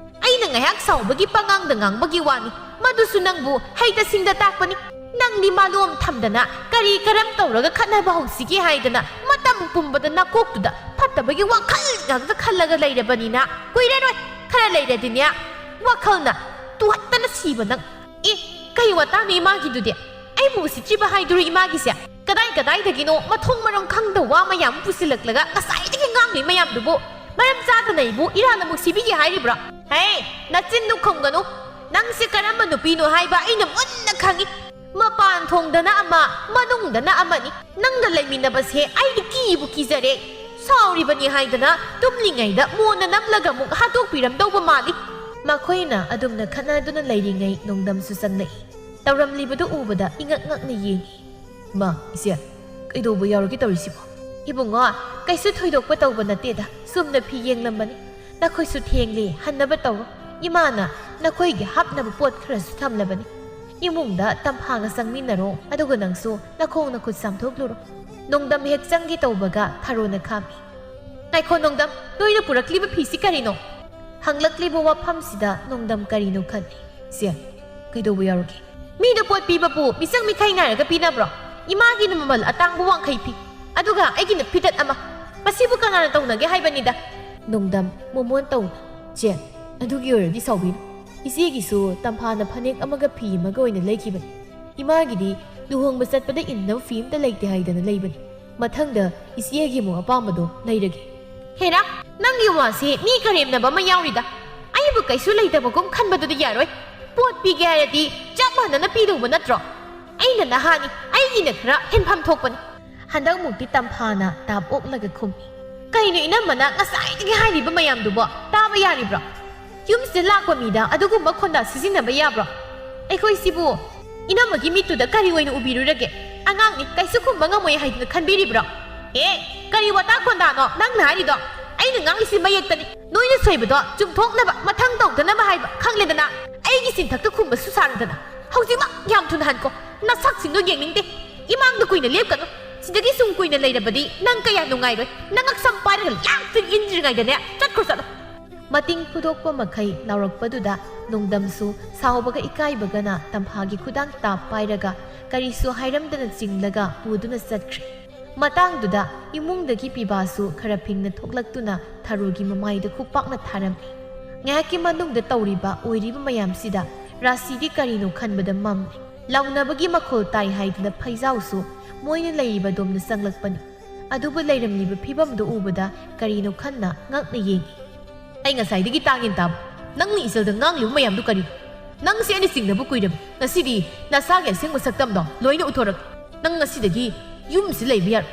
ꯑꯩꯅ ꯉꯥꯏꯍꯥꯛ ꯁꯥꯎꯕꯒꯤ ꯄꯉꯥꯡꯗ ꯉꯥꯡꯕꯒꯤ ꯋꯥꯅꯤ ꯃꯗꯨꯁꯨ ꯅꯪꯕꯨ ꯍꯩꯇ ꯁꯤꯡꯗ ꯇꯥꯛꯄꯅꯤ ꯅꯪꯗꯤ ꯃꯥꯂꯣꯝ ꯊꯝꯗꯅ ꯀꯔꯤ ꯀꯔꯝ ꯇꯧꯔꯒ ꯈꯠꯅꯕ ꯍꯧꯁꯤꯒꯦ ꯍꯥꯏꯗꯅ ꯃꯇꯝ ꯄꯨꯝꯕꯗ ꯅꯀꯣꯛꯇꯨꯗ ꯐꯠꯇꯕꯒꯤ ꯋꯥꯈꯜ ꯉꯥꯛꯇ ꯈꯜꯂꯒ ꯂꯩꯔꯕꯅꯤꯅ ꯀꯨꯏꯔꯔꯣꯏ ꯈꯔ ꯂꯩꯔꯗꯤꯅꯦ ꯋꯥꯈꯜꯅ ꯇꯨꯍꯠꯇꯅ ꯁꯤꯕ ꯅꯪ ꯀꯩ ꯋꯥꯇꯥꯅꯣ ꯏꯃꯥꯒꯤꯗꯨꯗꯤ ꯑꯩꯕꯨ ꯎꯁꯤꯠꯇ꯭ꯔꯤꯕ ꯍꯥꯏꯗꯨꯔꯣ ꯏꯃꯥꯒꯤꯁꯦ ꯀꯗꯥꯏꯗꯒꯤꯅꯣ ꯃꯊꯣꯡ ꯃꯔꯝ ꯈꯪꯗ ꯋꯥ ꯃꯌꯥꯝ ꯄꯨꯁꯤꯜꯂꯛꯂꯒ ꯉꯁꯥꯏꯗꯒꯤ ꯉꯥꯡꯂꯤ ꯃꯌꯥꯝꯗꯨꯕꯨ ꯃꯔꯝ ꯆꯥꯗꯅ ꯑꯩꯕꯨ ꯏꯔꯥꯟ ꯑꯃꯨꯛ ꯁꯤꯕꯤꯒꯦ ꯍꯥꯏꯔꯤꯕ꯭ꯔꯣ ꯍꯦ ꯅꯆꯤꯟꯗꯨ ꯈꯨꯝꯒꯅꯨ ꯅꯪꯁꯦ ꯀꯔꯝꯕ ꯅꯨꯄꯤꯅꯣ ꯍꯥꯏꯕ ꯑꯩꯅ ꯃꯨꯟꯅ ꯈꯪꯉꯤ ꯃꯄꯥꯟ ꯊꯣꯡꯗꯅ ꯑꯃ ꯃꯅꯨꯡꯗꯅ ꯑꯃꯅꯤ ꯅꯪꯒ ꯂꯩꯃꯤꯟꯅꯕꯁꯦ ꯑꯩꯗꯤ ꯀꯤꯕꯨ ꯀꯤꯖꯔꯦ ꯁꯥꯎꯔꯤꯕꯅꯤ ꯍꯥꯏꯗꯅ ꯇꯨꯝꯂꯤꯉꯩꯗ ꯃꯣꯟꯅ ꯅꯝꯂꯒ ꯑꯃꯨꯛ ꯍꯥꯠꯇꯣꯛꯄꯤꯔꯝꯗꯧꯕ ꯃꯥꯜꯂꯤ ꯃꯈꯣꯏꯅ ꯑꯗꯨꯝꯅ ꯈꯠꯅꯗꯨꯅ ꯂꯩꯔꯤꯉꯩ ꯅꯣꯡꯗꯝꯁꯨ ꯆꯪꯂꯛꯏ ꯇꯧꯔꯝꯂꯤꯕꯗꯨ ꯎꯕꯗ ꯏꯉꯛ ꯉꯛꯅ ꯌꯦꯡꯉꯤ ꯃꯥ ꯏꯆꯦ ꯀꯩꯗꯧꯕ ꯌꯥꯎꯔꯒꯦ ꯇꯧꯔꯤꯁꯤꯕꯣ ꯏꯕꯨꯡꯉꯣ ꯀꯩꯁꯨ ꯊꯣꯏꯗꯣꯛꯄ ꯇꯧꯕ ꯅꯠꯇꯦꯗ ꯁꯨꯝꯅ ꯐꯤ ꯌꯦꯡꯂꯝꯕꯅꯤ ꯅꯈꯣꯏꯁꯨ ꯊꯦꯡꯂꯤ ꯍꯟꯅꯕ ꯇꯧꯔꯣ ꯏꯃꯥꯅ ꯅꯈꯣꯏꯒꯤ ꯍꯥꯞꯅꯕ ꯄꯣꯠ ꯈꯔꯁꯨ ꯊꯝꯂꯕꯅꯤ ꯏꯃꯨꯡꯗ ꯇꯝꯐꯥꯒ ꯆꯪꯃꯤꯟꯅꯔꯣ ꯑꯗꯨꯒ ꯅꯪꯁꯨ ꯅꯈꯣꯡ ꯅꯈꯨꯠ ꯆꯥꯝꯊꯣꯛꯂꯨꯔꯣ ꯅꯣꯡꯗꯝ ꯍꯦꯛ ꯆꯪꯒꯦ ꯇꯧꯕꯒ ꯊꯥꯔꯣꯅ ꯈꯥꯝꯃꯤ ꯉꯥꯏꯈꯣ ꯅꯣꯡꯗꯝ ꯅꯣꯏꯅ ꯄꯨꯔꯛꯂꯤꯕ ꯐꯤꯁꯤ ꯀꯔꯤꯅꯣ ꯍꯪꯂꯛꯂꯤꯕ ꯋꯥꯐꯝꯁꯤꯗ ꯅꯣꯡꯗꯝ ꯀꯔꯤꯅꯣ ꯈꯜꯂꯤ ꯏꯆꯦ ꯀꯩꯗꯧꯕ ꯌꯥꯎꯔꯒꯦ ꯃꯤꯗ ꯄꯣꯠ ꯄꯤꯕꯕꯨ ꯃꯤꯆꯪ ꯃꯤꯈꯥꯏ ꯅꯥꯏꯔꯒ ꯄꯤꯅꯕ꯭ꯔꯣ ꯏꯃꯥꯒꯤꯅ ꯃꯃꯜ ꯑꯇꯥꯡꯕ ꯋꯥꯡꯈꯩ ꯄꯤ ꯑꯗꯨꯒ ꯑꯩꯒꯤꯅ ꯐꯤꯗꯠ ꯑꯃ ꯃꯁꯤꯕꯨ ꯀꯅꯥꯅ ꯇꯧꯅꯒꯦ ꯍꯥꯏꯕꯅꯤꯗ ꯅꯣꯡꯗꯝ ꯃꯣꯃꯣꯟ ꯇꯧꯅ ꯆꯦ ꯑꯗꯨꯒꯤ ꯑꯣꯏꯔꯗꯤ ꯁꯥꯎꯕꯤꯅꯨ ꯏꯆꯦꯒꯤꯁꯨ ꯇꯝꯐꯥꯅ ꯐꯅꯦꯛ ꯑꯃꯒ ꯐꯤ ꯑꯃꯒ ꯑꯣꯏꯅ ꯂꯩꯈꯤꯕꯅꯤ ꯏꯃꯥꯒꯤꯗꯤ ꯂꯨꯍꯣꯡꯕ ꯆꯠꯄꯗ ꯏꯟꯅꯕ ꯐꯤ ꯑꯃꯇ ꯂꯩꯇꯦ ꯍꯥꯏꯗꯅ ꯂꯩꯕꯅꯤ ꯃꯊꯪꯗ ꯏꯆꯦꯒꯤ ꯑꯃꯨꯛ ꯑꯄꯥꯝꯕꯗꯣ ꯂꯩꯔꯒꯦ ꯍꯦꯔꯥ ꯅꯪꯒꯤ ꯋꯥꯁꯦ ꯃꯤ ꯀꯔꯦꯝꯅꯕ ꯑꯃ ꯌꯥꯎꯔꯤꯗ ꯑꯩꯕꯨ ꯀꯩꯁꯨ ꯂꯩꯇꯕꯒꯨꯝ ꯈꯟꯕꯗꯨꯗꯤ ꯌꯥꯔꯣꯏ ꯄꯣꯠ ꯄꯤꯒꯦ ꯍꯥꯏꯔꯗꯤ ꯆꯞ ꯃꯥꯟꯅꯅ ꯄꯤꯗꯧꯕ ꯅꯠꯇ꯭ꯔꯣ ꯑꯩꯅ ꯅꯍꯥꯅꯤ ꯑꯩꯒꯤꯅ ꯈꯔ ꯍꯦꯟꯐꯝ ꯊꯣꯛꯄꯅꯤ ꯍꯟꯗꯛꯃꯨꯛꯇꯤ ꯇꯝꯐꯥꯅ ꯇꯥꯞ ꯑꯣꯛꯂꯒ ꯈꯨꯝꯃꯤ ꯀꯩꯅꯣ ꯏꯅꯝꯃꯅ ꯉꯁꯥꯏꯗꯒꯤ ꯍꯥꯏꯔꯤꯕ ꯃꯌꯥꯝꯗꯨꯕꯣ ꯇꯥꯕ ꯌꯥꯔꯤꯕ꯭ꯔꯣ ꯌꯨꯝꯁꯤꯗ ꯂꯥꯛꯄ ꯃꯤꯗ ꯑꯗꯨꯒꯨꯝꯕ ꯈꯣꯟꯗꯥ ꯁꯤꯖꯤꯟꯅꯕ ꯌꯥꯕ꯭ꯔꯣ ꯑꯩꯈꯣꯏꯁꯤꯕꯨ ꯏꯅꯝꯃꯒꯤ ꯃꯤꯠꯇꯨꯗ ꯀꯔꯤ ꯑꯣꯏꯅ ꯎꯕꯤꯔꯨꯔꯒꯦ ꯑꯉꯥꯡꯅꯤ ꯀꯩꯁꯨ ꯈꯨꯝꯕ ꯉꯝꯃꯣꯏ ꯍꯥꯏꯗꯅ ꯈꯟꯕꯤꯔꯤꯕ꯭ꯔꯣ ꯀꯔꯤ ꯋꯥꯇꯥ ꯈꯣꯟꯗꯥꯅꯣ ꯅꯪꯅ ꯍꯥꯏꯔꯤꯗꯣ ꯑꯩꯅ ꯉꯥꯡꯂꯤꯁꯤ ꯃꯌꯦꯛꯇꯅꯤ ꯅꯣꯏꯅ ꯁꯣꯏꯕꯗꯣ ꯆꯨꯝꯊꯣꯛꯅꯕ ꯃꯊꯪ ꯇꯧꯗꯅꯕ ꯍꯥꯏꯕ ꯈꯪꯂꯦꯗꯅ ꯑꯩꯒꯤ ꯆꯤꯟꯊꯛꯇ ꯈꯨꯝꯕꯁꯨ ꯁꯥꯔꯗꯅ ꯍꯧꯖꯤꯛꯃꯛ ꯌꯥꯝ ꯊꯨꯅ ꯍꯟꯀꯣ ꯅꯁꯛꯁꯤꯡꯗꯣ ꯌꯦꯡꯅꯤꯡꯗꯦ 이망도 구이는 랩가노 진작에 숨 구이는 레이라버디 난 그야 농아이로 난 악삼 빠르를 락뜨 인지르가이더네 짝콜사노 mating pudokpa makai laurakpaduda nongdamsu saubaga ikaibagana tamphagi khudang ta pairaga karisu hairamdana chinglaga puduna satkri matangduda imungdagi pibasu khara phingna thoklaktuna tharugi mamaida khupakna tharami ngaki manungda tawriba oiriba mayamsida rasidi karino khanbada mam launabagi makhol tai haiduna phaijausu moina leiba domna sanglakpani adubu leiramliba phibamdu ubada karino khanna ngakna yengi ai ngasai dagi tangin tab nang ni isal da ngang liu mayam du kari nang si ani sing na bu kuidam ngasi di na sa ga sing masaktam do loina uthorak nang ngasi dagi yum si lei biar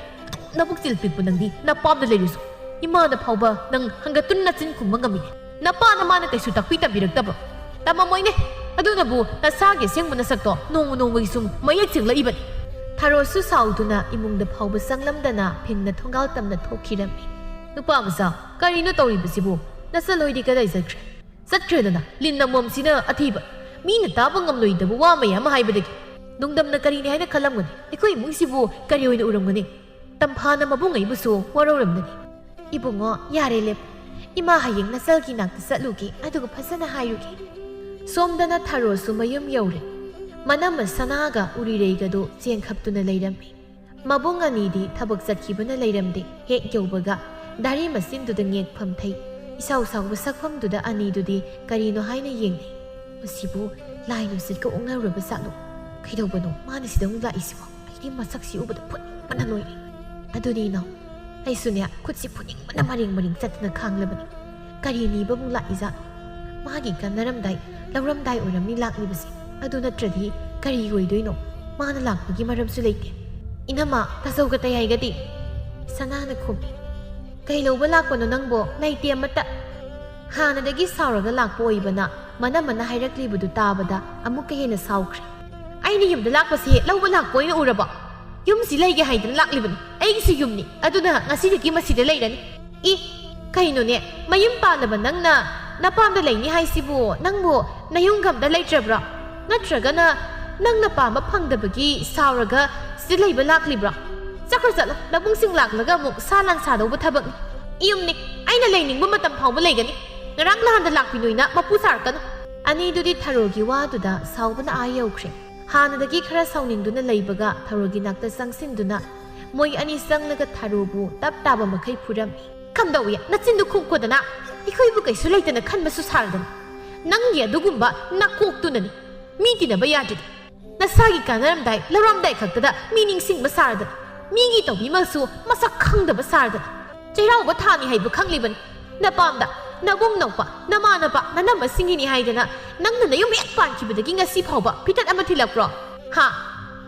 na buk til pik nang di na pam da leirus ima na phauba nang hangatun na chin khum ngami na pa na ma na kaisu takpi ta birak tab tama moine adu na bu na sa ga sing mana sakto nong nong wi sum mayak ching la iban tharo su sauduna imung da phauba sanglam dana phingna thongal tamna thokirami nupa masa kari no tori bisibu nasaloi kadai satkredana linna momsina athiba mina taba ngamloidaba wa mayam haibadagi nungdamna karini haina khalamgani ekoi mungsibu kari oina uramgani tamphana mabungai busu waroramnani ibungo yare lep ima hayeng nasalgi nakta satlugi aduga phasana hayugi somdana tharosu mayum yaure manama sanaga urireigado chengkhaptuna leirami mabungani di thabak satkibana leiramde hek yaubaga dari masinduda ngek phamthai isau sau sakpham duda ani dudi karino haina yengne masibu lainu sitka ongna raba salo kaidobano mani sidang la isibo aidi masaksi ubada phut manaloi aduni no aisunya khutsi phuning mana maring chatna khanglabani karini bamu la iza magi kanaramdai lawramdai oramni lakni basi aduna tradi kari goidoino mana lakpagi maramsu leite inama tasauga tayai gadi sanana khobi kai loba lakpano nangbo laite amata hanadagi sauraga lakpo oibana mana hairaklibudu tabada amuka hena saukre aini yumda lakpasi loba lakpo ina uraba yumsi leige haidana laklibani aigisi yumni aduna ngasidagi masida leirani I kaino ne mayum palaba nangna napamda leini haisibu nangbo nayunggamda leitrabra natragana nangna pama phangdabagi sauraga sida leiba laklibra Sakrasala, labung sing laklaga muk salan sadaw bathabag ni. Iyum ni, ay na laining mamatang pawma laygani. Ngarang lahan da lakpinoy na mapusar ka no. Ani do di tarogi wado da sauba na ayaw kre. ꯍꯥꯟꯅꯗꯒꯤ ꯈꯔ ꯁꯥꯎꯅꯤꯡꯗꯨꯅ ꯂꯩꯕꯒ ꯊꯔꯣꯒꯤ ꯅꯥꯛꯇ ꯆꯪꯁꯤꯟꯗꯨꯅ ꯃꯣꯏ ꯑꯅꯤ ꯆꯪꯂꯒ ꯊꯔꯣꯕꯨ ꯇꯞ ꯇꯥꯕ ꯃꯈꯩ ꯐꯨꯔꯝꯃꯤ꯫ ꯀꯝꯗꯧꯏ ꯅꯆꯤꯟꯗꯨ ꯈꯨꯝꯀꯣꯗꯅ ꯑꯩꯈꯣꯏꯕꯨ ꯀꯩꯁꯨ ꯂꯩꯇꯅ ꯈꯟꯕꯁꯨ ꯁꯥꯔꯗꯅ ꯅꯪꯒꯤ ꯑꯗꯨꯒꯨꯝꯕ ꯅꯥꯀꯣꯛꯇꯨꯅꯅꯤ ꯃꯤ ꯇꯤꯟꯅꯕ ꯌꯥꯗ꯭ꯔꯤꯗꯤ ꯅꯁꯥꯒꯤ ꯀꯥꯟꯅꯔꯝꯗꯥꯏ ꯂꯧꯔꯝꯗꯥꯏ ꯈꯛꯇꯗ ꯃꯤ ꯅꯤꯡꯁꯤꯡꯕ ꯁꯥꯔꯗꯅ ꯃꯤꯒꯤ ꯇꯧꯕꯤꯃꯜꯁꯨ ꯃꯁꯛ ꯈꯪꯗꯕ ꯁꯥꯔꯗꯅ ꯆꯩꯔꯥꯎꯕ ꯊꯥꯅꯤ ꯍꯥꯏꯕ ꯈꯪꯂꯤꯕꯅꯤ ꯅꯄꯥꯝꯗ ꯅꯕꯨꯡ ꯅꯧꯄ ꯅꯃꯥꯅꯄꯥ ꯅꯅꯝꯃꯁꯤꯡꯒꯤꯅꯤ ꯍꯥꯏꯗꯅ ꯅꯪꯅ ꯅꯌꯨꯝ ꯍꯦꯛ ꯄꯥꯟꯈꯤꯕꯗꯒꯤ ꯉꯁꯤ ꯐꯥꯎꯕ ꯐꯤꯇꯠ ꯑꯃ ꯊꯤꯜꯂꯛꯄ꯭ꯔꯣ ꯍꯥ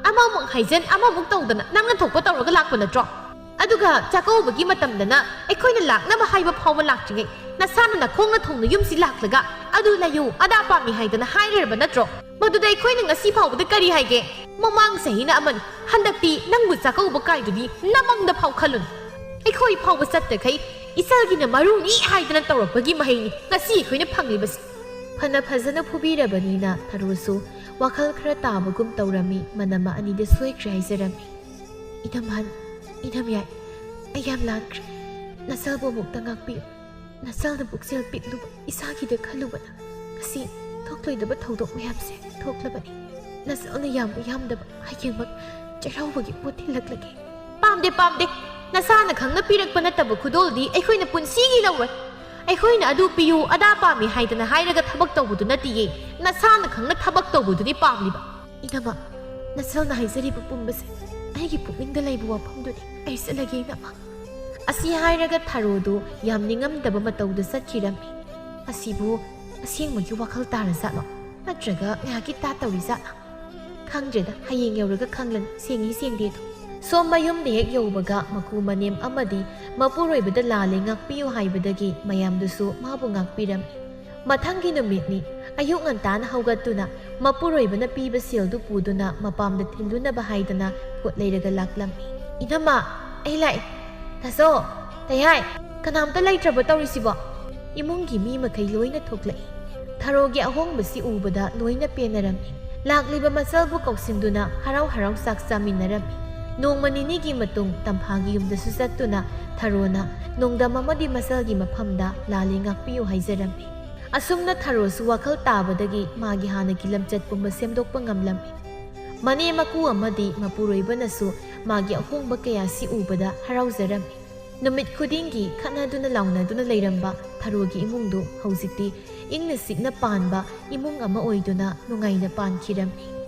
ꯑꯃꯃꯨꯛ ꯍꯥꯏꯖꯟ ꯑꯃꯃꯨꯛ ꯇꯧꯗꯅ ꯅꯪꯅ ꯊꯣꯛꯄ ꯇꯧꯔꯒ ꯂꯥꯛꯄ ꯅꯠꯇ꯭ꯔꯣ ꯑꯗꯨꯒ ꯆꯥꯛꯀꯧꯕꯒꯤ ꯃꯇꯝꯗꯅ ꯑꯩꯈꯣꯏꯅ ꯂꯥꯛꯅꯕ ꯍꯥꯏꯕ ꯐꯥꯎꯕ ꯂꯥꯛꯇ꯭ꯔꯤꯉꯩ ꯅꯁꯥꯅ ꯅꯈꯣꯡꯅ ꯊꯣꯡꯅ ꯌꯨꯝꯁꯤ ꯂꯥꯛꯂꯒ ꯑꯗꯨ ꯂꯩꯌꯨ ꯑꯗꯥ ꯄꯥꯝꯃꯤ ꯍꯥꯏꯗꯅ ꯍꯥꯏꯔꯕ ꯅꯠꯇ꯭ꯔꯣ ꯃꯗꯨꯗ ꯑꯩꯈꯣꯏꯅ ꯉꯁꯤ ꯐꯥꯎꯕꯗ ꯀꯔꯤ ꯍꯥꯏꯒꯦ ꯃꯃꯥꯡ ꯆꯍꯤꯅ ꯑꯃꯅꯤ ꯍꯟꯗꯛꯇꯤ ꯅꯪꯕꯨ ꯆꯥꯛꯀꯧꯕ ꯀꯥꯏꯗꯨꯗꯤ ꯅꯃꯪꯗ ꯐꯥꯎ ꯈꯜꯂꯨꯅꯤ ꯑꯩꯈꯣꯏ ꯐꯥꯎꯕ ꯆꯠꯇꯈꯩ ꯏꯆꯜꯒꯤꯅ ꯃꯔꯨꯅꯤ ꯍꯥꯏꯗꯅ ꯇꯧꯔꯛꯄꯒꯤ ꯃꯍꯩꯅꯤ ꯉꯁꯤ ꯑꯩꯈꯣꯏꯅ ꯐꯪꯂꯤꯕꯁꯤ ꯐꯅ ꯐꯖꯅ ꯐꯨꯕꯤꯔꯕꯅꯤꯅ ꯊꯔꯣꯁꯨ ꯋꯥꯈꯜ ꯈꯔ ꯇꯥꯕꯒꯨꯝ ꯇꯧꯔꯝꯃꯤ ꯃꯅꯝꯃ ꯑꯅꯤꯗ ꯁꯣꯏꯈ꯭ꯔꯦ ꯍꯥꯏꯖꯔꯝꯃꯤ ꯏꯅꯝꯍꯟ ꯏꯅꯝꯌꯥꯏ ꯑꯩ ꯌꯥꯝ ꯂꯥꯟꯈ꯭ꯔꯦ ꯅꯆꯜꯕꯨ ꯑꯃꯨꯛꯇ ꯉꯥꯛꯄꯤꯌꯨ ꯅꯆꯜꯅ ꯄꯨꯛꯆꯦꯜ ꯄꯤꯛꯂꯨꯕ ꯏꯁꯥꯒꯤꯗ ꯈꯜꯂꯨꯕꯅ ꯉꯁꯤ ꯊꯣꯛꯂꯣꯏꯗꯕ ꯊꯧꯗꯣꯛ ꯃꯌꯥꯝꯁꯦ ꯊꯣꯛꯂꯕꯅꯤ ꯅꯆꯜꯅ ꯌꯥꯝꯕ ꯌꯥꯝꯗꯕ ꯍꯌꯦꯡꯃꯛ ꯆꯩꯔꯥꯎꯕꯒꯤ ꯄꯣꯠ ꯊꯤꯜꯂꯛꯂꯒꯦ ꯄꯥꯝꯗꯦ ꯅꯁꯥꯅ ꯈꯪꯅ ꯄꯤꯔꯛꯄ ꯅꯠꯇꯕ ꯈꯨꯗꯣꯜꯗꯤ ꯑꯩꯈꯣꯏꯅ ꯄꯨꯟꯁꯤꯒꯤ ꯂꯧꯔꯣꯏ ꯑꯩꯈꯣꯏꯅ ꯑꯗꯨ ꯄꯤꯌꯨ ꯑꯗꯥ ꯄꯥꯝꯃꯤ ꯍꯥꯏꯗꯅ ꯍꯥꯏꯔꯒ ꯊꯕꯛ ꯇꯧꯕꯗꯨ ꯅꯠꯇꯤꯌꯦ ꯅꯁꯥꯅ ꯈꯪꯅ ꯊꯕꯛ ꯇꯧꯕꯗꯨꯗꯤ ꯄꯥꯝꯂꯤꯕ ꯏꯅꯝꯃ ꯅꯆꯜꯅ ꯍꯥꯏꯖꯔꯤꯕ ꯄꯨꯝꯕꯁꯦ ꯑꯩꯒꯤ ꯄꯨꯛꯅꯤꯡꯗ ꯂꯩꯕ ꯋꯥꯐꯝꯗꯨꯅꯤ ꯑꯩ ꯆꯠꯂꯒꯦ ꯏꯅꯝꯃ ꯑꯁꯤ ꯍꯥꯏꯔꯒ ꯊꯔꯣꯗꯨ ꯌꯥꯝ ꯅꯤꯡꯉꯝꯗꯕ ꯃꯇꯧꯗ ꯆꯠꯈꯤꯔꯝꯃꯤ ꯑꯁꯤꯕꯨ ꯑꯁꯦꯡꯕꯒꯤ ꯋꯥꯈꯜ ꯇꯥꯔꯖꯥꯠꯂꯣ ꯅꯠꯇ꯭ꯔꯒ ꯉꯥꯏꯍꯥꯛꯀꯤ ꯇꯥ ꯇꯧꯔꯤꯖꯥꯠꯂ ꯈꯪꯗ꯭ꯔꯦꯗ ꯍꯌꯦꯡ ꯌꯧꯔꯒ ꯈꯪꯂꯅꯤ ꯁꯦꯡꯉꯤ ꯁꯦꯡꯗꯦꯗꯣ ꯁꯣꯝ ꯃꯌꯨꯝꯗ ꯍꯦꯛ ꯌꯧꯕꯒ ꯃꯀꯨ ꯃꯅꯦꯝ ꯑꯃꯗꯤ ꯃꯄꯨꯔꯣꯏꯕꯗ ꯂꯥꯜꯂꯦ ꯉꯥꯛꯄꯤꯌꯨ ꯍꯥꯏꯕꯗꯒꯤ ꯃꯌꯥꯝꯗꯨꯁꯨ ꯃꯥꯕꯨ ꯉꯥꯛꯄꯤꯔꯝꯃꯤ ꯃꯊꯪꯒꯤ ꯅꯨꯃꯤꯠꯅꯤ ꯑꯌꯨꯛ ꯉꯟꯇꯥꯅ ꯍꯧꯒꯠꯇꯨꯅ ꯃꯄꯨꯔꯣꯏꯕꯅ ꯄꯤꯕ ꯁꯦꯜꯗꯨ ꯄꯨꯗꯨꯅ ꯃꯄꯥꯝꯗ ꯊꯤꯜꯂꯨꯅꯕ ꯍꯥꯏꯗꯅ ꯄꯣꯠ ꯂꯩꯔꯒ ꯂꯥꯛꯂꯝꯃꯤ ꯏꯅꯝꯃ ꯑꯩ ꯂꯥꯛꯑꯦ ꯇꯥꯆꯧ ꯇꯌꯥꯏ ꯀꯅꯥꯝꯇ ꯂꯩꯇ꯭ꯔꯕ ꯇꯧꯔꯤꯁꯤꯕꯣ ꯏꯃꯨꯡꯒꯤ ꯃꯤ ꯃꯈꯩ ꯂꯣꯏꯅ ꯊꯣꯛꯂꯛꯏ ꯊꯔꯣꯒꯤ ꯑꯍꯣꯡꯕꯁꯤ ꯎꯕꯗ ꯂꯣꯏꯅ ꯄꯦꯟꯅꯔꯝꯃꯤ ꯂꯥꯛꯂꯤꯕ ꯃꯆꯜꯕꯨ ꯀꯧꯁꯤꯟꯗꯨꯅ ꯍꯔꯥꯎ ꯍꯔꯥꯎ ꯆꯥꯛ ꯆꯥꯃꯤꯟꯅꯔꯝꯃꯤ ꯅꯣꯡꯃ ꯅꯤꯅꯤꯒꯤ ꯃꯇꯨꯡ ꯇꯝꯐꯥꯒꯤ ꯌꯨꯝꯗꯁꯨ ꯆꯠꯇꯨꯅ ꯊꯔꯣꯅ ꯅꯣꯡꯗꯝ ꯑꯃꯗꯤ ꯃꯆꯜꯒꯤ ꯃꯐꯝꯗ ꯂꯥꯜꯂꯦ ꯉꯥꯛꯄꯤꯌꯨ ꯍꯥꯏꯖꯔꯝꯃꯤ ꯑꯁꯨꯝꯅ ꯊꯔꯣꯁꯨ ꯋꯥꯈꯜ ꯇꯥꯕꯗꯒꯤ ꯃꯥꯒꯤ ꯍꯥꯟꯅꯒꯤ ꯂꯝꯆꯠ ꯄꯨꯝꯕ ꯁꯦꯝꯗꯣꯛꯄ ꯉꯝꯂꯝꯃꯤ ꯃꯅꯦ ꯃꯀꯨ ꯑꯃꯗꯤ ꯃꯄꯨꯔꯣꯏꯕꯅꯁꯨ ꯃꯥꯒꯤ ꯑꯍꯣꯡꯕ ꯀꯌꯥꯁꯤ ꯎꯕꯗ ꯍꯔꯥꯎꯖꯔꯝꯃꯤ ꯅꯨꯃꯤꯠ ꯈꯨꯗꯤꯡꯒꯤ ꯈꯠꯅꯗꯨꯅ ꯂꯥꯎꯅꯗꯨꯅ ꯂꯩꯔꯝꯕ ꯊꯔꯣꯒꯤ ꯏꯃꯨꯡꯗꯨ ꯍꯧꯖꯤꯛꯇꯤ ꯏꯪꯅ ꯆꯤꯛꯅ ꯄꯥꯟꯕ ꯏꯃꯨꯡ ꯑꯃ ꯑꯣꯏꯗꯨꯅ ꯅꯨꯡꯉꯥꯏꯅ ꯄꯥꯟꯈꯤꯔꯝꯃꯤ